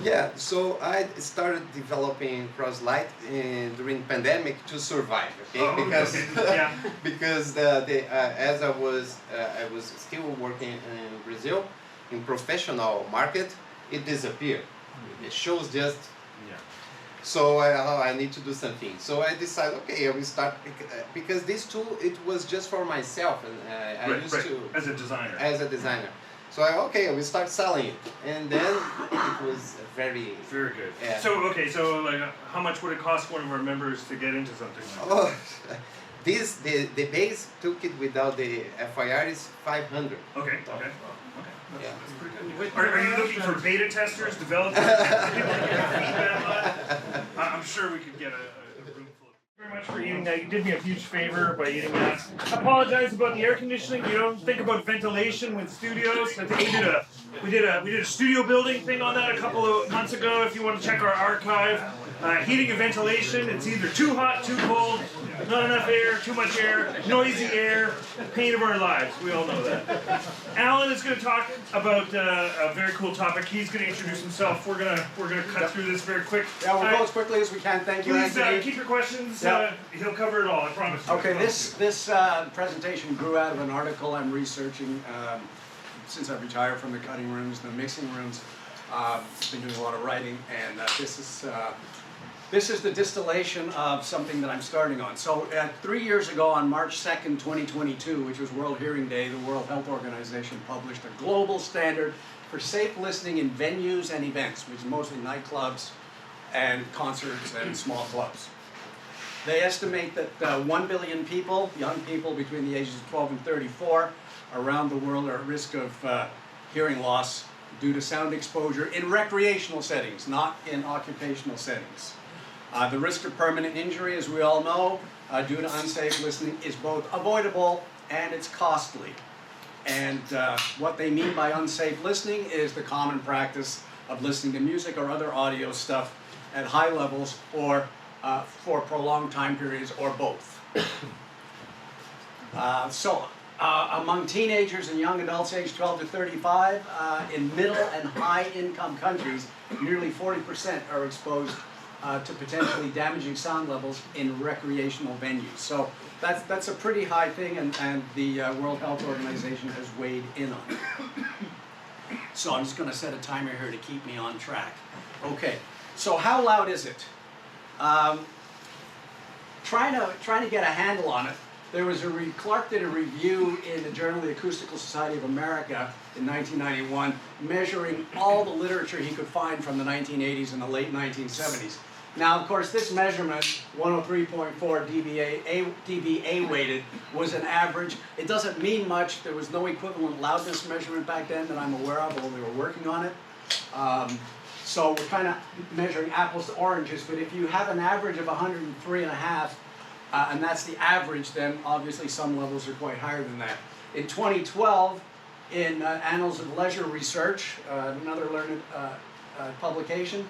Yeah, so I started developing Crosslight during pandemic to survive. Okay, because yeah. because as I was still working in Brazil in professional market, it disappeared. It shows just. Yeah. So I need to do something. So I decided, okay, I will start because this tool, it was just for myself, and I used to as a designer. So I will start selling it, and then it was very good. Yeah. So like, how much would it cost one of our members to get into something like that? Oh, the base toolkit without the FIR is 500. Okay. Yeah. Are you looking for beta testers, developers, people to get feedback on? I'm sure we could get a room full. Very much for eating that. You did me a huge favor by eating that. I apologize about the air conditioning. You don't think about ventilation with studios. I think we did a studio building thing on that a couple of months ago. If you want to check our archive, heating and ventilation. It's either too hot, too cold, not enough air, too much air, noisy air, pain of our lives. We all know that. Alan is going to talk about a very cool topic. He's going to introduce himself. We're gonna cut through this very quick. Yeah, we'll go as quickly as we can. Thank you, Please Anthony. keep your questions. Yeah. He'll cover it all. I promise. You. Okay, this presentation grew out of an article I'm researching since I retired from the cutting rooms, the mixing rooms. I've been doing a lot of writing, and this is the distillation of something that I'm starting on. So 3 years ago, on March 2nd, 2022, which was World Hearing Day, the World Health Organization published a global standard for safe listening in venues and events, which is mostly nightclubs and concerts and small clubs. They estimate that 1 billion people, young people between the ages of 12 and 34, around the world are at risk of hearing loss due to sound exposure in recreational settings, not in occupational settings. The risk of permanent injury, as we all know, due to unsafe listening is both avoidable and it's costly. And what they mean by unsafe listening is the common practice of listening to music or other audio stuff at high levels or for prolonged time periods or both. Among teenagers and young adults aged 12 to 35, in middle and high income countries, nearly 40% are exposed to potentially damaging sound levels in recreational venues. So that's a pretty high thing, and the World Health Organization has weighed in on it. So I'm just going to set a timer here to keep me on track. Okay, so how loud is it? Trying to get a handle on it, there was Clark did a review in the Journal of the Acoustical Society of America in 1991, measuring all the literature he could find from the 1980s and the late 1970s. Now, of course, this measurement, 103.4 dBA weighted, was an average. It doesn't mean much. There was no equivalent loudness measurement back then that I'm aware of, although they were working on it. So we're kind of measuring apples to oranges, but if you have an average of 103.5, and that's the average, then obviously some levels are quite higher than that. In 2012, in Annals of Leisure Research, another learned publication,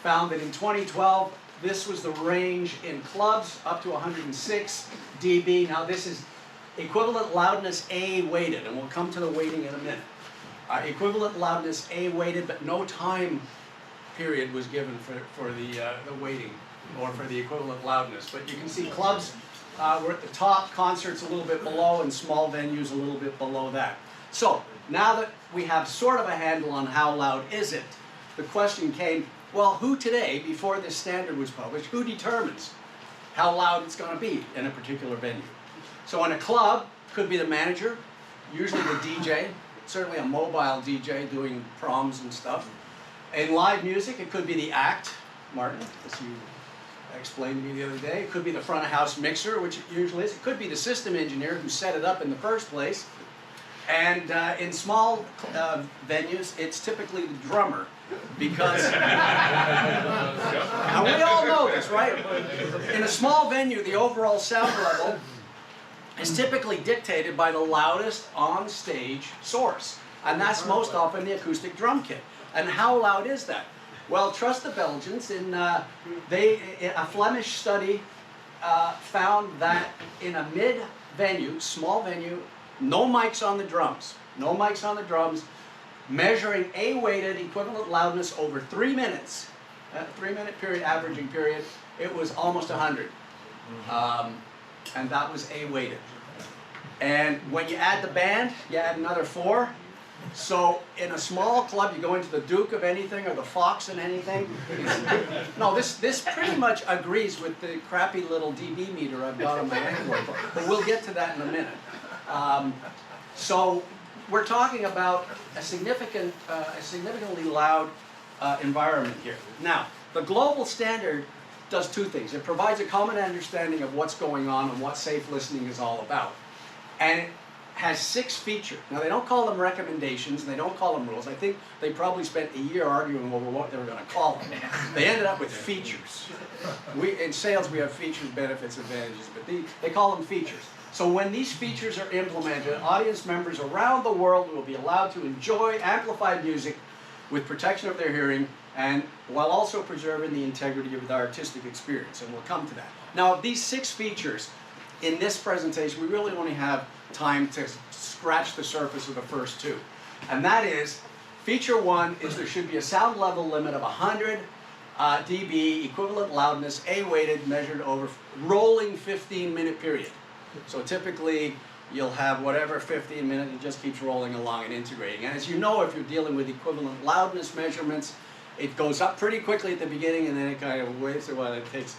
found that in 2012, this was the range in clubs up to 106 dB. Now this is equivalent loudness A weighted, and we'll come to the weighting in a minute. Equivalent loudness A weighted, but no time period was given for the weighting. or for the equivalent loudness. But you can see clubs were at the top, concerts a little bit below, and small venues a little bit below that. So now that we have sort of a handle on how loud is it, the question came, well, who today, before this standard was published, who determines how loud it's going to be in a particular venue? So in a club, could be the manager, usually the DJ, certainly a mobile DJ doing proms and stuff. In live music, it could be the act, Martin, as you explained to me the other day. It could be the front of house mixer, which it usually is. It could be the system engineer who set it up in the first place. And in small venues, it's typically the drummer, because, and we all know this, right? In a small venue, the overall sound level is typically dictated by the loudest on-stage source. And that's most often the acoustic drum kit. And how loud is that? Well, trust the Belgians. A Flemish study found that in a mid-venue, small venue, no mics on the drums, measuring A-weighted equivalent loudness over 3 minutes, a 3-minute period, averaging period, it was almost 100. And that was A-weighted. And when you add the band, you add another 4. So in a small club, you go into the Duke of anything or the Fox in anything. No, this pretty much agrees with the crappy little dB meter I've got on my envelope, but we'll get to that in a minute. So we're talking about a significantly loud environment here. Now, the global standard does 2 things. It provides a common understanding of what's going on and what safe listening is all about. And it has 6 features. Now, they don't call them recommendations, and they don't call them rules. I think they probably spent a year arguing over what they were going to call them. They ended up with features. In sales, we have features, benefits, advantages, but they call them features. So when these features are implemented, audience members around the world will be allowed to enjoy amplified music with protection of their hearing, and while also preserving the integrity of the artistic experience, and we'll come to that. Now, of these 6 features, in this presentation, we really only have time to scratch the surface of the first 2. And that is, feature 1 is there should be a sound level limit of 100 dB, equivalent loudness, A-weighted, measured over rolling 15-minute period. So typically, you'll have whatever 15 minutes, it just keeps rolling along and integrating. And as you know, if you're dealing with equivalent loudness measurements, it goes up pretty quickly at the beginning, and then it kind of waits a while. It takes,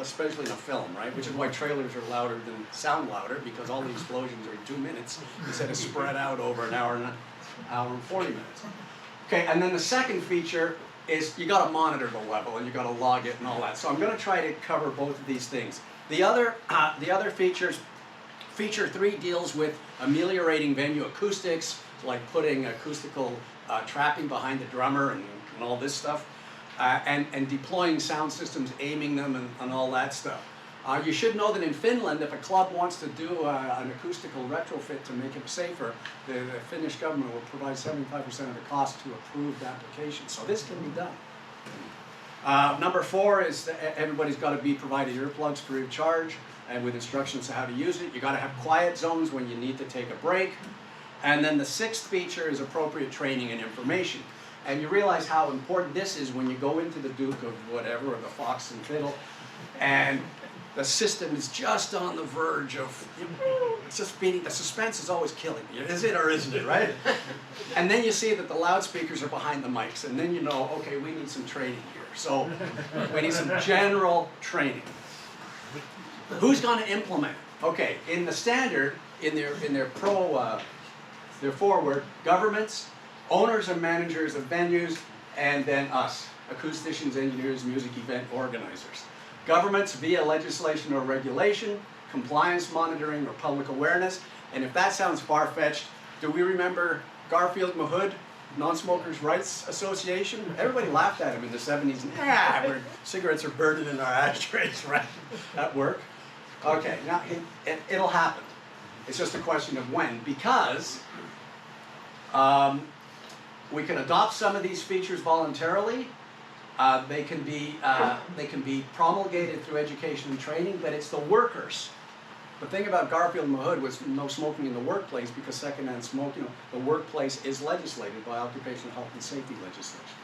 especially in a film, right? Which is why trailers are sound louder, because all the explosions are in 2 minutes instead of spread out over an hour and 40 minutes. Okay, and then the second feature is you got to monitor the level and you got to log it and all that. So I'm going to try to cover both of these things. The other features. Feature 3 deals with ameliorating venue acoustics, like putting acoustical trapping behind the drummer and all this stuff, and deploying sound systems, aiming them, and all that stuff. You should know that in Finland, if a club wants to do an acoustical retrofit to make it safer, the Finnish government will provide 75% of the cost to approved application. So this can be done. Number 4 is that everybody's got to be provided earplugs free of charge, and with instructions on how to use it. You got to have quiet zones when you need to take a break. And then the 6th feature is appropriate training and information. And you realize how important this is when you go into the Duke of whatever, or the Fox and Fiddle, and the system is just on the verge of, it's just beating, the suspense is always killing you. Is it or isn't it, right? And then you see that the loudspeakers are behind the mics, and then you know, okay, we need some training here. So we need some general training. Who's going to implement? Okay, in the standard, in their forward, governments, owners and managers of venues, and then us, acousticians, engineers, music event organizers. Governments via legislation or regulation, compliance monitoring, or public awareness. And if that sounds far-fetched, do we remember Garfield Mahood, Non-Smokers' Rights Association? Everybody laughed at him in the 70s. Where cigarettes are burning in our ashtrays, right, at work. Okay, now it'll happen. It's just a question of when, because we can adopt some of these features voluntarily. They can be promulgated through education and training, but it's the workers. The thing about Garfield and Mahood was no smoking in the workplace, because secondhand smoking, the workplace is legislated by occupational health and safety legislation.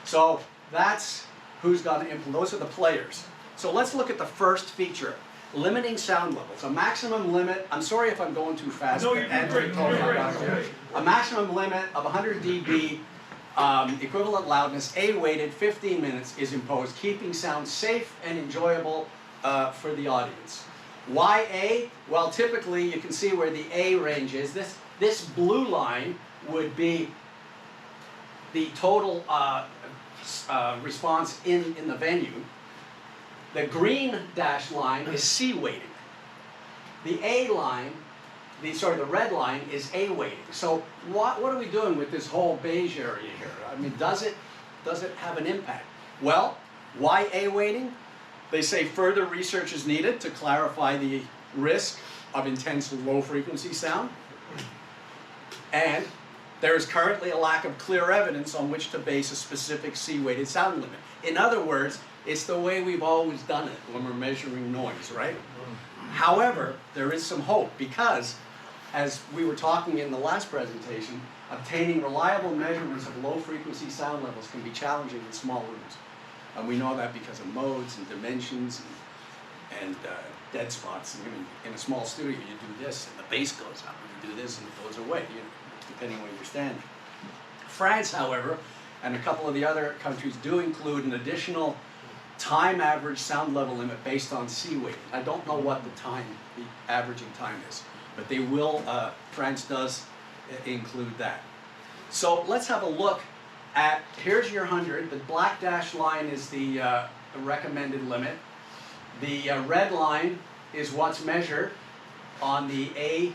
So that's who's going to implement. Those are the players. So let's look at the first feature, limiting sound levels. A maximum limit, I'm sorry if I'm going too fast. No, but you're Andrew great. told me You're about great. it. A maximum limit of 100 dB, equivalent loudness, A-weighted, 15 minutes is imposed, keeping sound safe and enjoyable for the audience. Why A? Well, typically you can see where the A range is. This blue line would be the total response in the venue. The green dashed line is C weighting. The A line, the red line is A weighting. So what are we doing with this whole beige area here? I mean, does it have an impact? Well, why A weighting? They say further research is needed to clarify the risk of intense low frequency sound. And there is currently a lack of clear evidence on which to base a specific C-weighted sound limit. In other words, it's the way we've always done it when we're measuring noise, right? However, there is some hope because, as we were talking in the last presentation, obtaining reliable measurements of low frequency sound levels can be challenging in small rooms. And we know that because of modes and dimensions and dead spots. I mean, in a small studio, you do this and the bass goes up, and you do this and it goes away, depending where you're standing. France, however, and a couple of the other countries do include an additional time average sound level limit based on C weighting. I don't know what the averaging time is, but they will, France does include that. So let's have a look at, here's your 100, the black dashed line is the recommended limit. The red line is what's measured on the A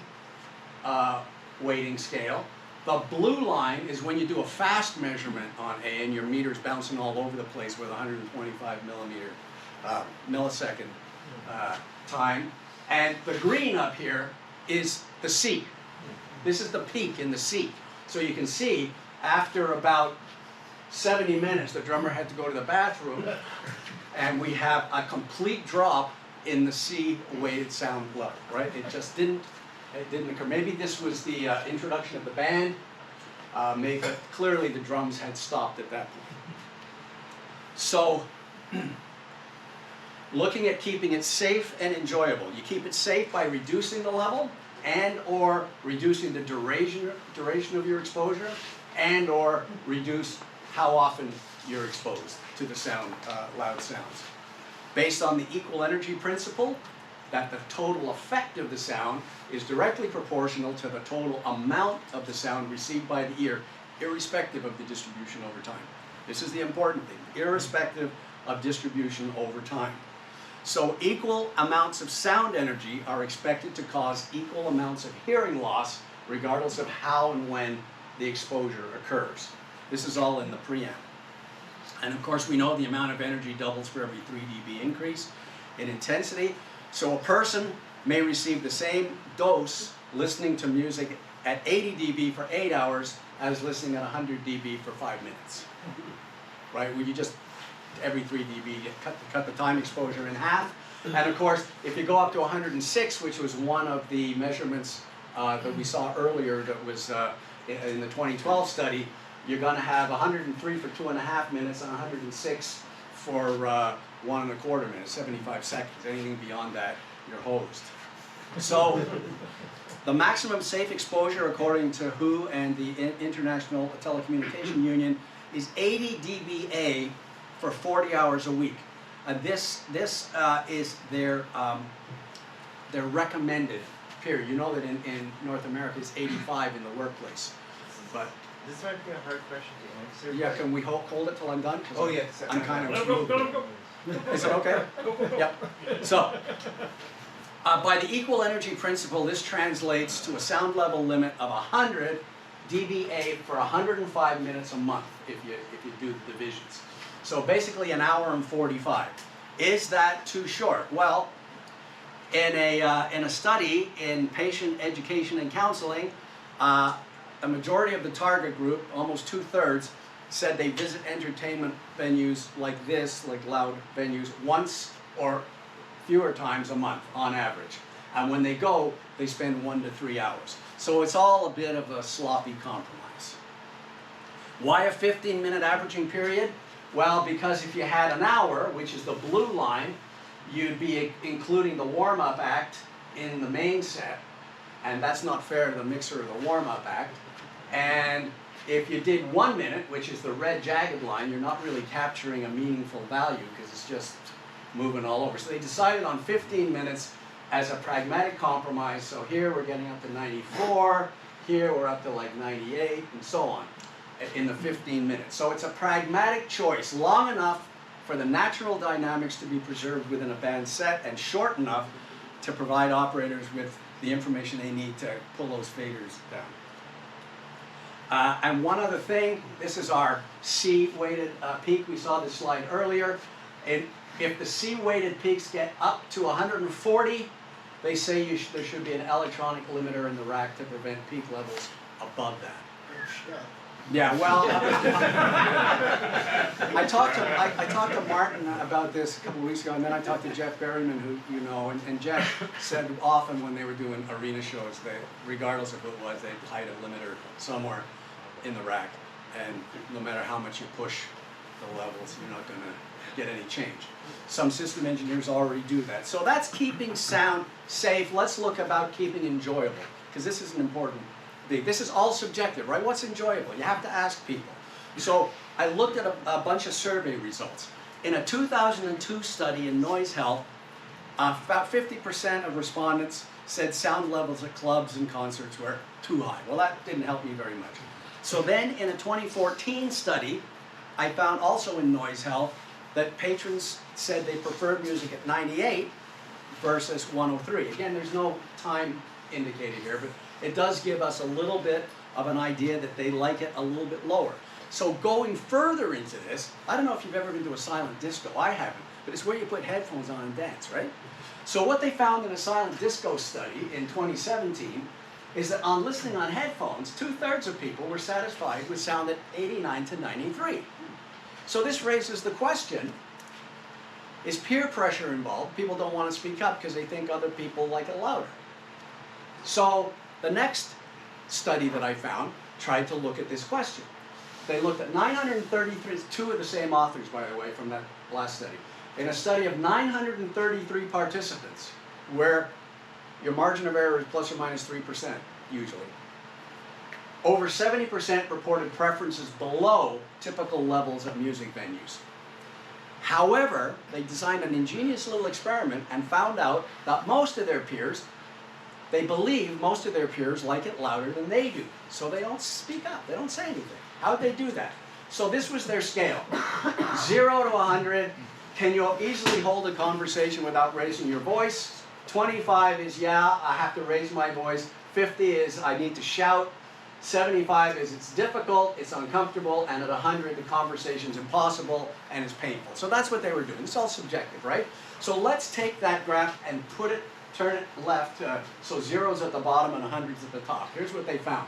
weighting scale. The blue line is when you do a fast measurement on A and your meter's bouncing all over the place with 125 millisecond time. And the green up here is the C. This is the peak in the C. So you can see after about 70 minutes, the drummer had to go to the bathroom, and we have a complete drop in the C weighted sound level, right? It just didn't occur. Maybe this was the introduction of the band, but clearly the drums had stopped at that point. So, looking at keeping it safe and enjoyable. You keep it safe by reducing the level and or reducing the duration of your exposure and or reduce how often you're exposed to the sound, loud sounds. Based on the equal energy principle, that the total effect of the sound is directly proportional to the total amount of the sound received by the ear, irrespective of the distribution over time. This is the important thing, irrespective of distribution over time. So equal amounts of sound energy are expected to cause equal amounts of hearing loss, regardless of how and when the exposure occurs. This is all in the preamble. And of course, we know the amount of energy doubles for every 3 dB increase in intensity. So a person may receive the same dose listening to music at 80 dB for 8 hours as listening at 100 dB for 5 minutes. Right? Where you just, every 3 dB, you cut the time exposure in half. And of course, if you go up to 106, which was one of the measurements that we saw earlier that was in the 2012 study, you're going to have 103 for 2.5 minutes and 106 for 1.25 minutes, 75 seconds. Anything beyond that, you're hosed. So the maximum safe exposure, according to WHO and the International Telecommunication Union, is 80 dBA for 40 hours a week. This is their recommended period. You know that in North America it's 85 in the workplace, but This might be a hard question to answer. yeah, can we hold it till I'm done? Oh yes. I'm kind of. Go. Is it okay? Yep. So, by the equal energy principle, this translates to a sound level limit of 100 dBA for 105 minutes a month if you do the divisions. So basically an hour and 45. Is that too short? Well, in a study in patient education and counseling, a majority of the target group, almost 2/3, said they visit entertainment venues like this, like loud venues, once or fewer times a month on average. And when they go, they spend 1 to 3 hours. So it's all a bit of a sloppy compromise. Why a 15-minute averaging period? Well, because if you had an hour, which is the blue line, you'd be including the warm-up act in the main set, and that's not fair to the mixer or the warm-up act. And if you did 1 minute, which is the red jagged line, you're not really capturing a meaningful value because it's just moving all over. So they decided on 15 minutes as a pragmatic compromise. So here we're getting up to 94, here we're up to like 98, and so on in the 15 minutes. So it's a pragmatic choice, long enough for the natural dynamics to be preserved within a band set and short enough to provide operators with the information they need to pull those faders down. And one other thing, this is our C-weighted peak. We saw this slide earlier. If the C-weighted peaks get up to 140, they say there should be an electronic limiter in the rack to prevent peak levels above that. Yeah, well, I talked to Martin about this a couple of weeks ago, and then I talked to Jeff Berryman, who you know, and Jeff said often when they were doing arena shows, that regardless of who it was, they'd hide a limiter somewhere in the rack, and no matter how much you push the levels, you're not going to get any change. Some system engineers already do that. So that's keeping sound safe. Let's look about keeping enjoyable, because this is an important thing. This is all subjective, right? What's enjoyable? You have to ask people. So I looked at a bunch of survey results. In a 2002 study in Noise Health, about 50% of respondents said sound levels at clubs and concerts were too high. Well, that didn't help me very much. So then in a 2014 study, I found also in Noise Health that patrons said they preferred music at 98 versus 103. Again, there's no time indicated here, but it does give us a little bit of an idea that they like it a little bit lower. So going further into this, I don't know if you've ever been to a silent disco. I haven't, but it's where you put headphones on and dance, right? So what they found in a silent disco study in 2017 is that on listening on headphones, 2/3 of people were satisfied with sound at 89 to 93. So this raises the question, is peer pressure involved? People don't want to speak up because they think other people like it louder. So the next study that I found tried to look at this question. They looked at 933, two of the same authors, by the way, from that last study. In a study of 933 participants, where your margin of error is plus or minus 3%, usually. Over 70% reported preferences below typical levels of music venues. However, they designed an ingenious little experiment and found out that most of their peers, they believe most of their peers like it louder than they do. So they don't speak up, they don't say anything. How'd they do that? So this was their scale. 0 to 100, can you easily hold a conversation without raising your voice? 25 is, yeah, I have to raise my voice. 50 is, I need to shout. 75 is, it's difficult, it's uncomfortable, and at 100, the conversation's impossible and it's painful. So that's what they were doing. It's all subjective, right? So let's take that graph and turn it left, so 0's at the bottom and 100's at the top. Here's what they found.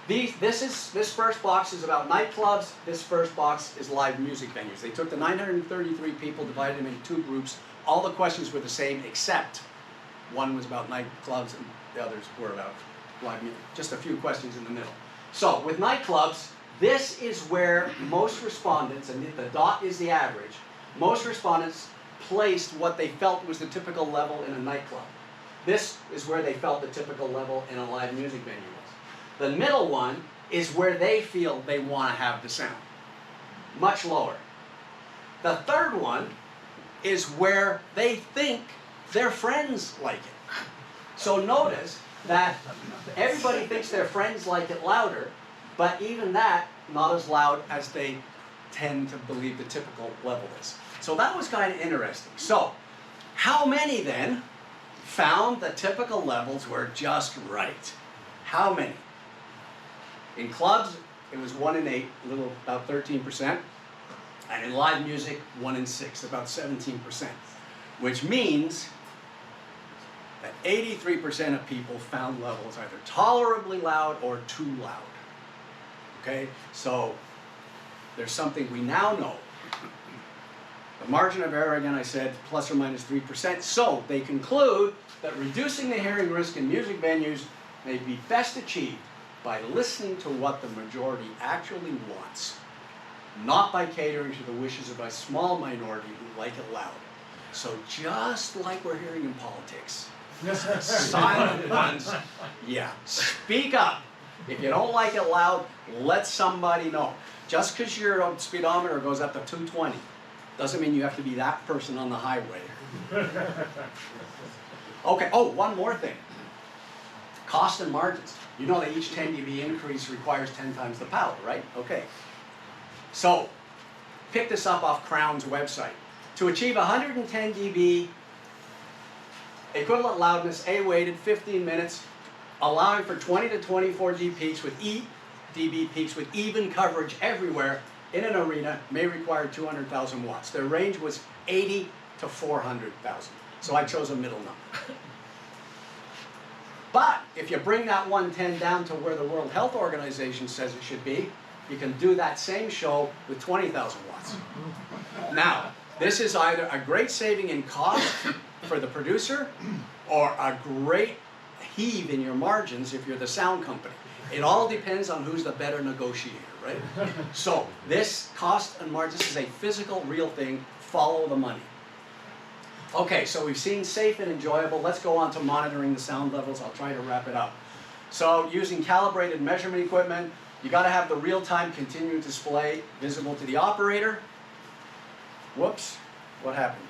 This first box is about nightclubs, this first box is live music venues. They took the 933 people, divided them into two groups. All the questions were the same, except one was about nightclubs and the others were about live music. Just a few questions in the middle. So with nightclubs, this is where most respondents, and the dot is the average, most respondents placed what they felt was the typical level in a nightclub. This is where they felt the typical level in a live music venue was. The middle one is where they feel they want to have the sound. Much lower. The third one is where they think their friends like it. So notice that everybody thinks their friends like it louder, but even that, not as loud as they tend to believe the typical level is. So that was kind of interesting. So, how many then found the typical levels were just right? How many? In clubs, it was 1 in 8, a little about 13%. And in live music, 1 in 6, about 17%. Which means that 83% of people found levels either tolerably loud or too loud. Okay, so there's something we now know. The margin of error, again, I said, plus or minus 3%. So they conclude that reducing the hearing risk in music venues may be best achieved by listening to what the majority actually wants. not by catering to the wishes of a small minority who like it loud. So just like we're hearing in politics, silent ones, yeah, speak up. If you don't like it loud, let somebody know. Just because your speedometer goes up to 220 doesn't mean you have to be that person on the highway. Okay, oh, one more thing. Cost and margins. You know that each 10 dB increase requires 10 times the power, right? Okay. So, pick this up off Crown's website. To achieve 110 dB equivalent loudness, A-weighted, 15 minutes, allowing for 20 to 24 dB peaks with even coverage everywhere in an arena may require 200,000 watts. Their range was 80 to 400,000. So I chose a middle number. But if you bring that 110 down to where the World Health Organization says it should be, you can do that same show with 20,000 watts. Now, this is either a great saving in cost for the producer or a great heave in your margins if you're the sound company. It all depends on who's the better negotiator, right? So this cost and margins is a physical, real thing. Follow the money. Okay, so we've seen safe and enjoyable. Let's go on to monitoring the sound levels. I'll try to wrap it up. So using calibrated measurement equipment, you got to have the real-time continuous display visible to the operator. Whoops, what happened?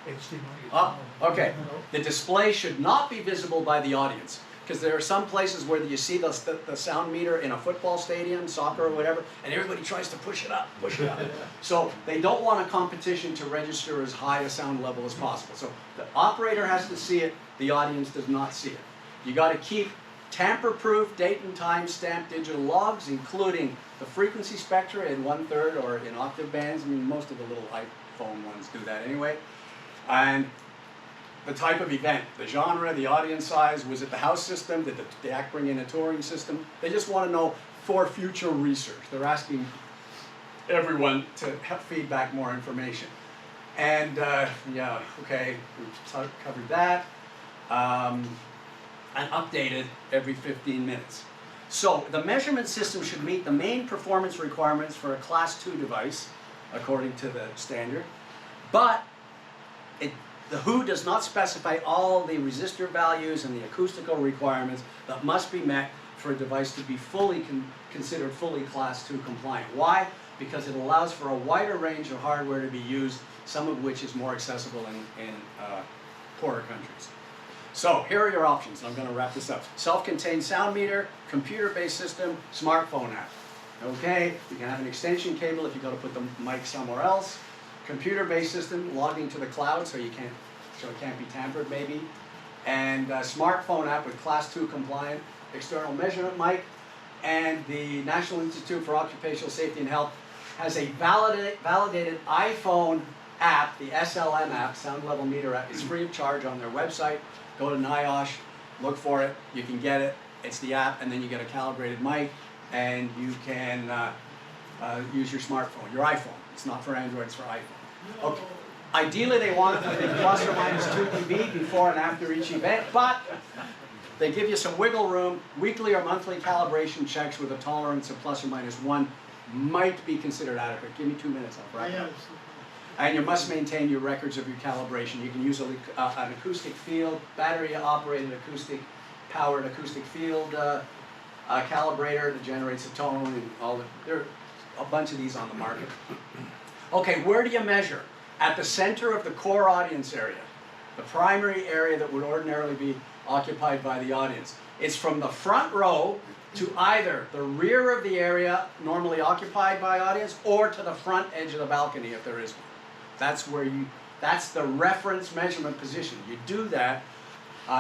HDMI. Oh, okay. The display should not be visible by the audience, because there are some places where you see the sound meter in a football stadium, soccer or whatever, and everybody tries to push it up, push it up. So they don't want a competition to register as high a sound level as possible. So the operator has to see it, the audience does not see it. You got to keep tamper-proof, date and time stamped digital logs, including the frequency spectra in 1/3 or in octave bands. I mean, most of the little iPhone ones do that anyway. And the type of event, the genre, the audience size, was it the house system, did the act bring in a touring system? They just want to know for future research. They're asking everyone to help feedback more information. And yeah, okay, we've covered that. And updated every 15 minutes. So the measurement system should meet the main performance requirements for a Class 2 device, according to the standard, but the WHO does not specify all the resistor values and the acoustical requirements that must be met for a device to be fully considered fully Class 2 compliant. Why? Because it allows for a wider range of hardware to be used, some of which is more accessible in poorer countries. So here are your options. I'm going to wrap this up. Self-contained sound meter, computer-based system, smartphone app. Okay, you can have an extension cable if you got to put the mic somewhere else. Computer-based system, logging to the cloud so it can't be tampered maybe. And a smartphone app with Class 2 compliant external measurement mic. And the National Institute for Occupational Safety and Health has a validated iPhone app, the SLM app, Sound Level Meter app. It's free of charge on their website. Go to NIOSH, look for it, you can get it, it's the app, and then you get a calibrated mic, and you can use your smartphone, your iPhone. It's not for Android, it's for iPhone. Okay. Ideally, they want it to be plus or minus 2 dB before and after each event, but they give you some wiggle room. Weekly or monthly calibration checks with a tolerance of plus or minus 1 might be considered adequate. Give me 2 minutes, I'll wrap up. And you must maintain your records of your calibration. You can use an acoustic field, battery-operated powered acoustic field calibrator that generates a tone and all the. There are a bunch of these on the market. Okay, where do you measure? At the center of the core audience area, the primary area that would ordinarily be occupied by the audience. It's from the front row to either the rear of the area normally occupied by audience or to the front edge of the balcony if there is one. That's the reference measurement position. You do that,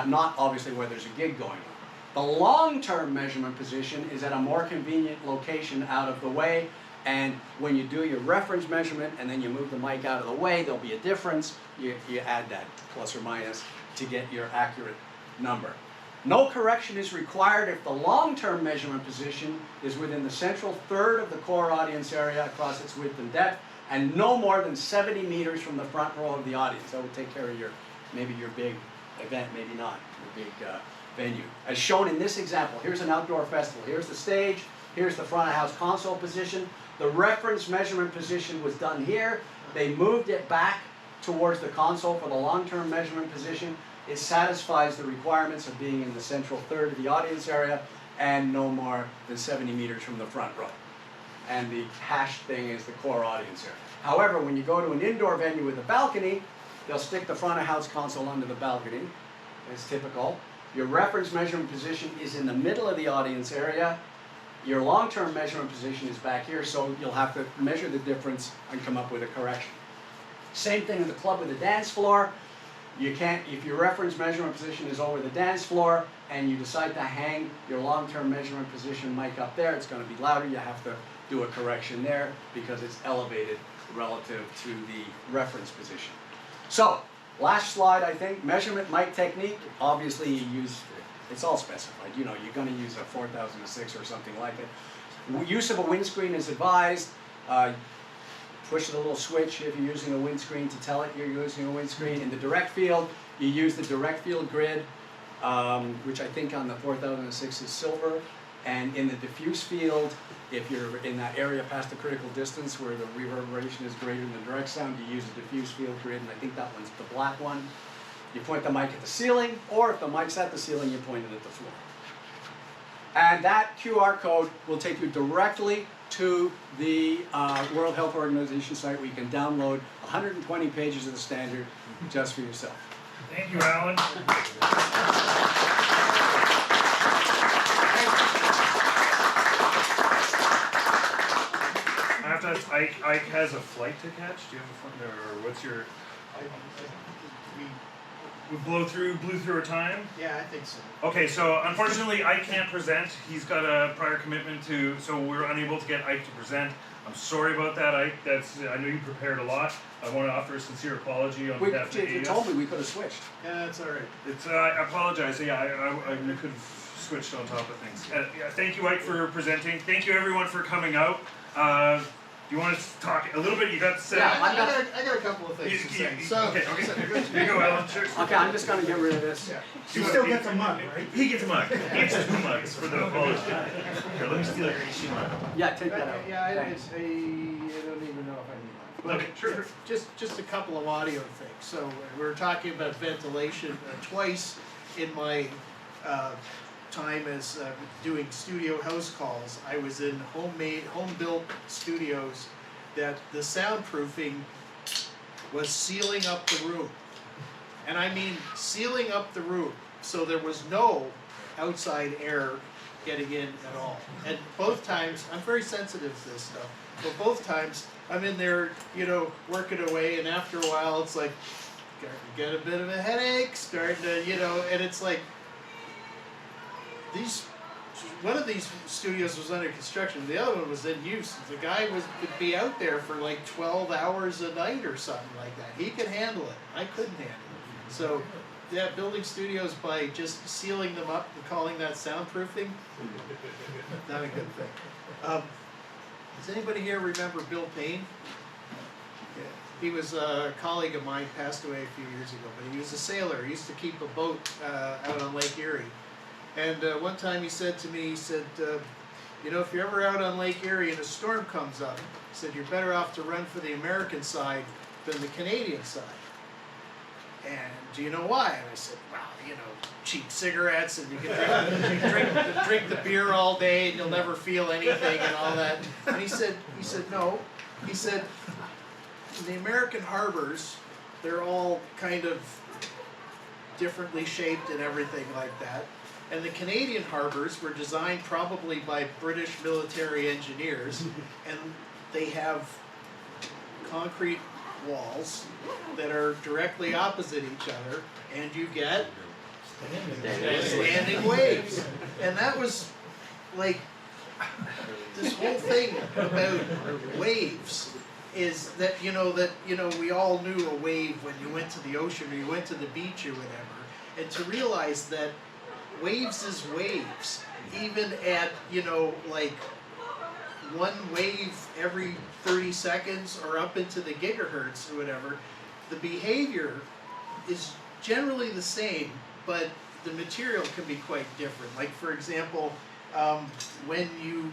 not obviously where there's a gig going on. The long-term measurement position is at a more convenient location out of the way, and when you do your reference measurement and then you move the mic out of the way, there'll be a difference. You add that plus or minus to get your accurate number. No correction is required if the long-term measurement position is within the central third of the core audience area across its width and depth, and no more than 70 meters from the front row of the audience. That would take care of maybe your big event, maybe not, your big venue. As shown in this example, here's an outdoor festival. Here's the stage, here's the front of house console position. The reference measurement position was done here. They moved it back towards the console for the long-term measurement position. It satisfies the requirements of being in the central third of the audience area and no more than 70 meters from the front row. And the hashed thing is the core audience area. However, when you go to an indoor venue with a balcony, they'll stick the front of house console under the balcony, as typical. Your reference measurement position is in the middle of the audience area. Your long-term measurement position is back here, so you'll have to measure the difference and come up with a correction. Same thing in the club with the dance floor. You can't, if your reference measurement position is over the dance floor and you decide to hang your long-term measurement position mic up there, it's going to be louder. You have to do a correction there because it's elevated relative to the reference position. So, last slide, I think, measurement mic technique. Obviously, you use, it's all specified. You know, you're going to use a 4006 or something like it. Use of a windscreen is advised. Push the little switch if you're using a windscreen to tell it you're using a windscreen. In the direct field, you use the direct field grid, which I think on the 4006 is silver. And in the diffuse field, if you're in that area past the critical distance where the reverberation is greater than the direct sound, you use a diffuse field grid, and I think that one's the black one. You point the mic at the ceiling, or if the mic's at the ceiling, you point it at the floor. And that QR code will take you directly to the World Health Organization site where you can download 120 pages of the standard just for yourself. Thank you, Alan. I have to ask, Ike has a flight to catch? Do you have a flight, or what's your... We blew through our time? Yeah, I think so. Okay, so unfortunately Ike can't present. He's got a prior commitment to, so we're unable to get Ike to present. I'm sorry about that, Ike. I know you prepared a lot. I want to offer a sincere apology on behalf of the AES. You told me we could have switched. Yeah, that's all right. I apologize. Yeah, we could have switched on top of things. Yeah, thank you, Ike, for presenting. Thank you, everyone, for coming out. Do you want to talk a little bit? You got to say. Yeah, I got a couple of things to say. Okay. Here you go, Alan. Sure. Okay, I'm just going to get rid of this. Yeah. He still gets a mug, right? He gets a mug. He gets 2 mugs for the apology. Here, let me steal your Ishi mug. Yeah, take that out. Yeah, I don't Thanks. even know if I need one. Okay, sure. Just a couple of audio things. So we were talking about ventilation twice in my time as doing studio house calls. I was in home-built studios that the soundproofing was sealing up the room. And I mean sealing up the room, so there was no outside air getting in at all. And both times, I'm very sensitive to this stuff, but both times I'm in there, you know, working away, and after a while it's like, get a bit of a headache, starting to, you know, and it's like, one of these studios was under construction, the other one was in use. The guy could be out there for like 12 hours a night or something like that. He could handle it. I couldn't handle it. So, yeah, building studios by just sealing them up and calling that soundproofing, not a good thing. Does anybody here remember Bill Payne? Yeah. He was a colleague of mine, passed away a few years ago, but he was a sailor. He used to keep a boat out on Lake Erie. And one time he said to me, he said, you know, if you're ever out on Lake Erie and a storm comes up, he said, you're better off to run for the American side than the Canadian side. And do you know why? And I said, well, you know, cheap cigarettes, and you can drink the beer all day and you'll never feel anything and all that. And he said, no. He said, the American harbors, they're all kind of differently shaped and everything like that. And the Canadian harbors were designed probably by British military engineers, and they have concrete walls that are directly opposite each other, and you get standing waves. And that was like, this whole thing about waves is that, we all knew a wave when you went to the ocean or you went to the beach or whatever, and to realize that waves is waves, even at, like one wave every 30 seconds or up into the gigahertz or whatever, the behavior is generally the same, but the material can be quite different. Like, for example, when you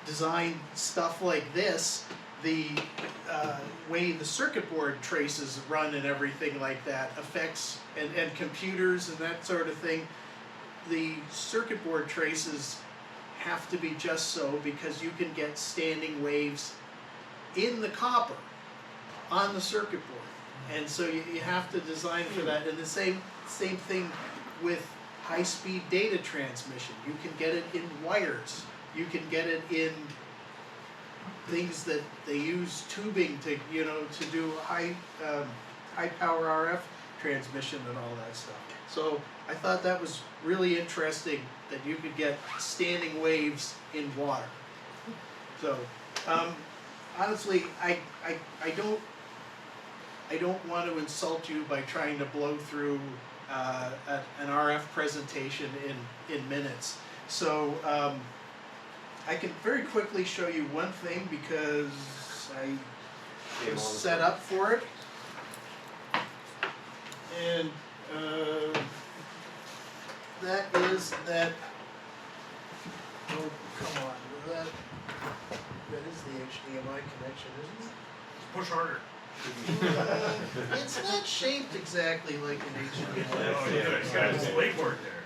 design stuff like this, the way the circuit board traces run and everything like that affects, and computers and that sort of thing, the circuit board traces have to be just so because you can get standing waves in the copper on the circuit board. And so you have to design for that. And the same thing with high-speed data transmission. You can get it in wires. You can get it in things that they use tubing to, you know, to do high power RF transmission and all that stuff. So I thought that was really interesting that you could get standing waves in water. So honestly, I don't want to insult you by trying to blow through an RF presentation in minutes. So I can very quickly show you one thing because I was set up for it. And that is that, oh come on, that is the HDMI connection, isn't it? Push harder. It's not shaped exactly like an HDMI. Oh, yeah, you got a display port there.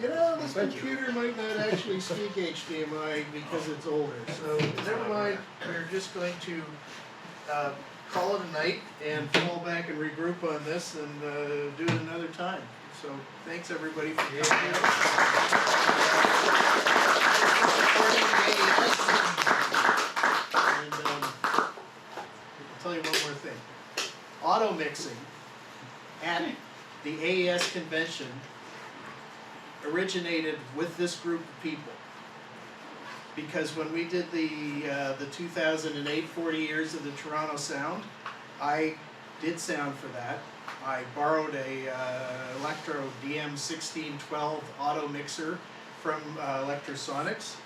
You know, this computer might not actually speak HDMI because it's older. So never mind. We're just going to call it a night and fall back and regroup on this and do it another time. So thanks everybody for coming out. And I'll tell you one more thing. Auto mixing at the AES convention originated with this group of people. Because when we did the 2008 40 Years of the Toronto Sound, I did sound for that. I borrowed a Electro DM1612 auto mixer from Electrosonics,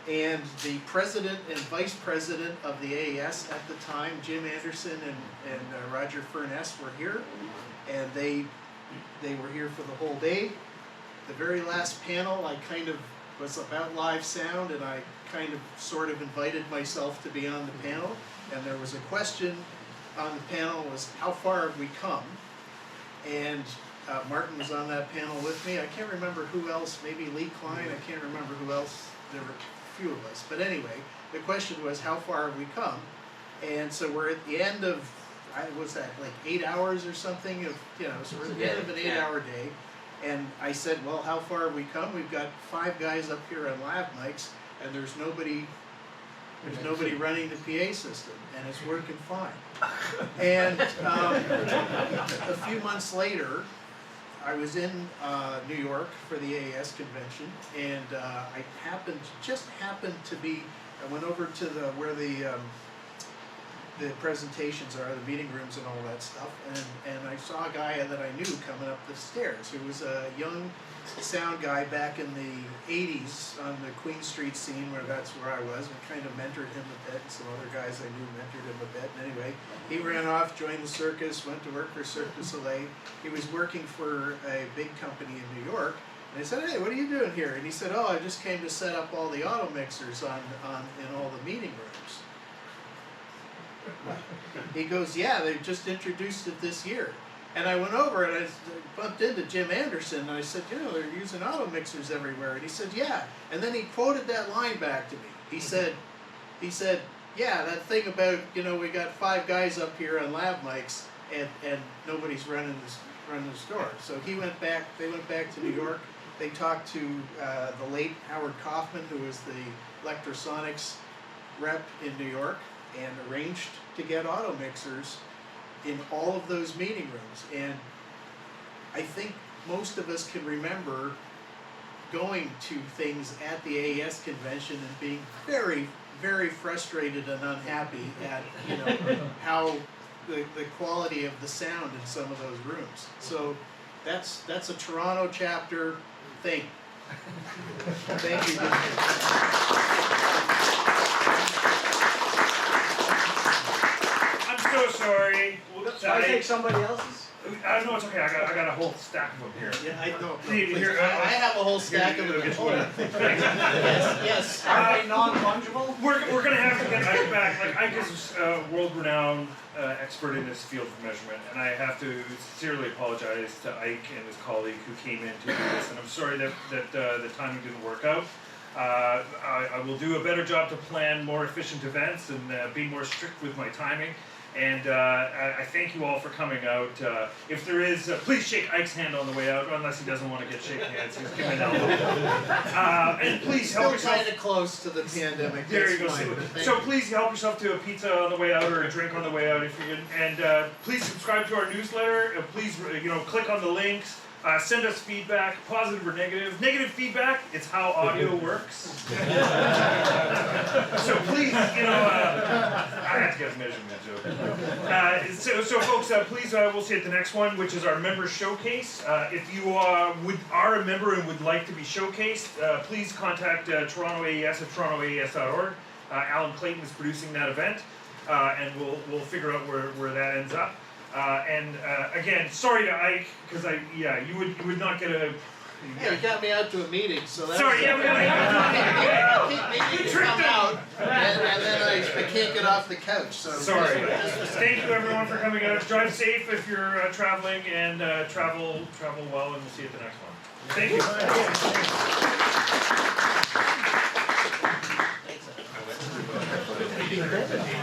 and the president and vice president of the AES at the time, Jim Anderson and Roger Furness, were here, and they were here for the whole day. The very last panel, I kind of was about live sound, and I kind of sort of invited myself to be on the panel, and there was a question on the panel was, how far have we come? And Martin was on that panel with me. I can't remember who else, maybe Lee Klein, I can't remember who else, there were a few of us. But anyway, the question was, how far have we come? And so we're at the end of, was that like 8 hours or something? Of, you know, so we're at the end of an 8-hour day. And I said, well, how far have we come? We've got 5 guys up here on lav mics, and there's nobody running the PA system, and it's working fine. And a few months later, I was in New York for the AES convention, and I just happened to be, I went over to where the presentations are, the meeting rooms and all that stuff, and I saw a guy that I knew coming up the stairs, who was a young sound guy back in the 80s on the Queen Street scene, where that's where I was, and kind of mentored him a bit, and some other guys I knew mentored him a bit. And anyway, he ran off, joined the circus, went to work for Cirque du Soleil. He was working for a big company in New York, and I said, hey, what are you doing here? And he said, oh, I just came to set up all the auto mixers in all the meeting rooms. He goes, yeah, they just introduced it this year. And I went over and I bumped into Jim Anderson, and I said, you know, they're using auto mixers everywhere. And he said, yeah. And then he quoted that line back to me. He said, yeah, that thing about, you know, we got 5 guys up here on lav mics, and nobody's running the store. So they went back to New York. They talked to the late Howard Kaufman, who was the Electrosonics rep in New York, and arranged to get auto mixers in all of those meeting rooms. And I think most of us can remember going to things at the AES convention and being very, very frustrated and unhappy at, you know, how the quality of the sound in some of those rooms. So that's a Toronto chapter thing. Thank you. I'm so sorry. Should I take somebody else's? No, it's okay. I got a whole stack of them here. Yeah, I know. Here, I have a whole stack here, of them get at home. Yes, yes. Are they non-fungible? We're gonna have to get Ike back. Like Ike is a world-renowned expert in this field of measurement, and I have to sincerely apologize to Ike and his colleague who came in to do this. And I'm sorry that the timing didn't work out. I will do a better job to plan more efficient events and be more strict with my timing. And I thank you all for coming out. If there is, please shake Ike's hand on the way out, unless he doesn't want to get shaken hands. Just give him an elbow. And please help Still yourself. kind of close to the pandemic. There you go. That's fine, but thank So you. please help yourself to a pizza on the way out or a drink on the way out if you can. And please subscribe to our newsletter. Please, click on the links. Send us feedback, positive or negative. Negative feedback, it's how audio works. So please, I have to get a measurement joke. So folks, please, we'll see you at the next one, which is our member showcase. If you are a member and would like to be showcased, please contact Toronto AES at torontoaes.org. Alan Clayton is producing that event, and we'll figure out where that ends up. And again, sorry to Ike, because you would not get a. Yeah, you got me out to a meeting, so that's. Sorry, yeah, we got Maybe you come out, and then I can't get off the couch. So Sorry. Thank you everyone for coming out. Drive safe if you're traveling, and travel well, and we'll see you at the next one. Thank you. Thanks.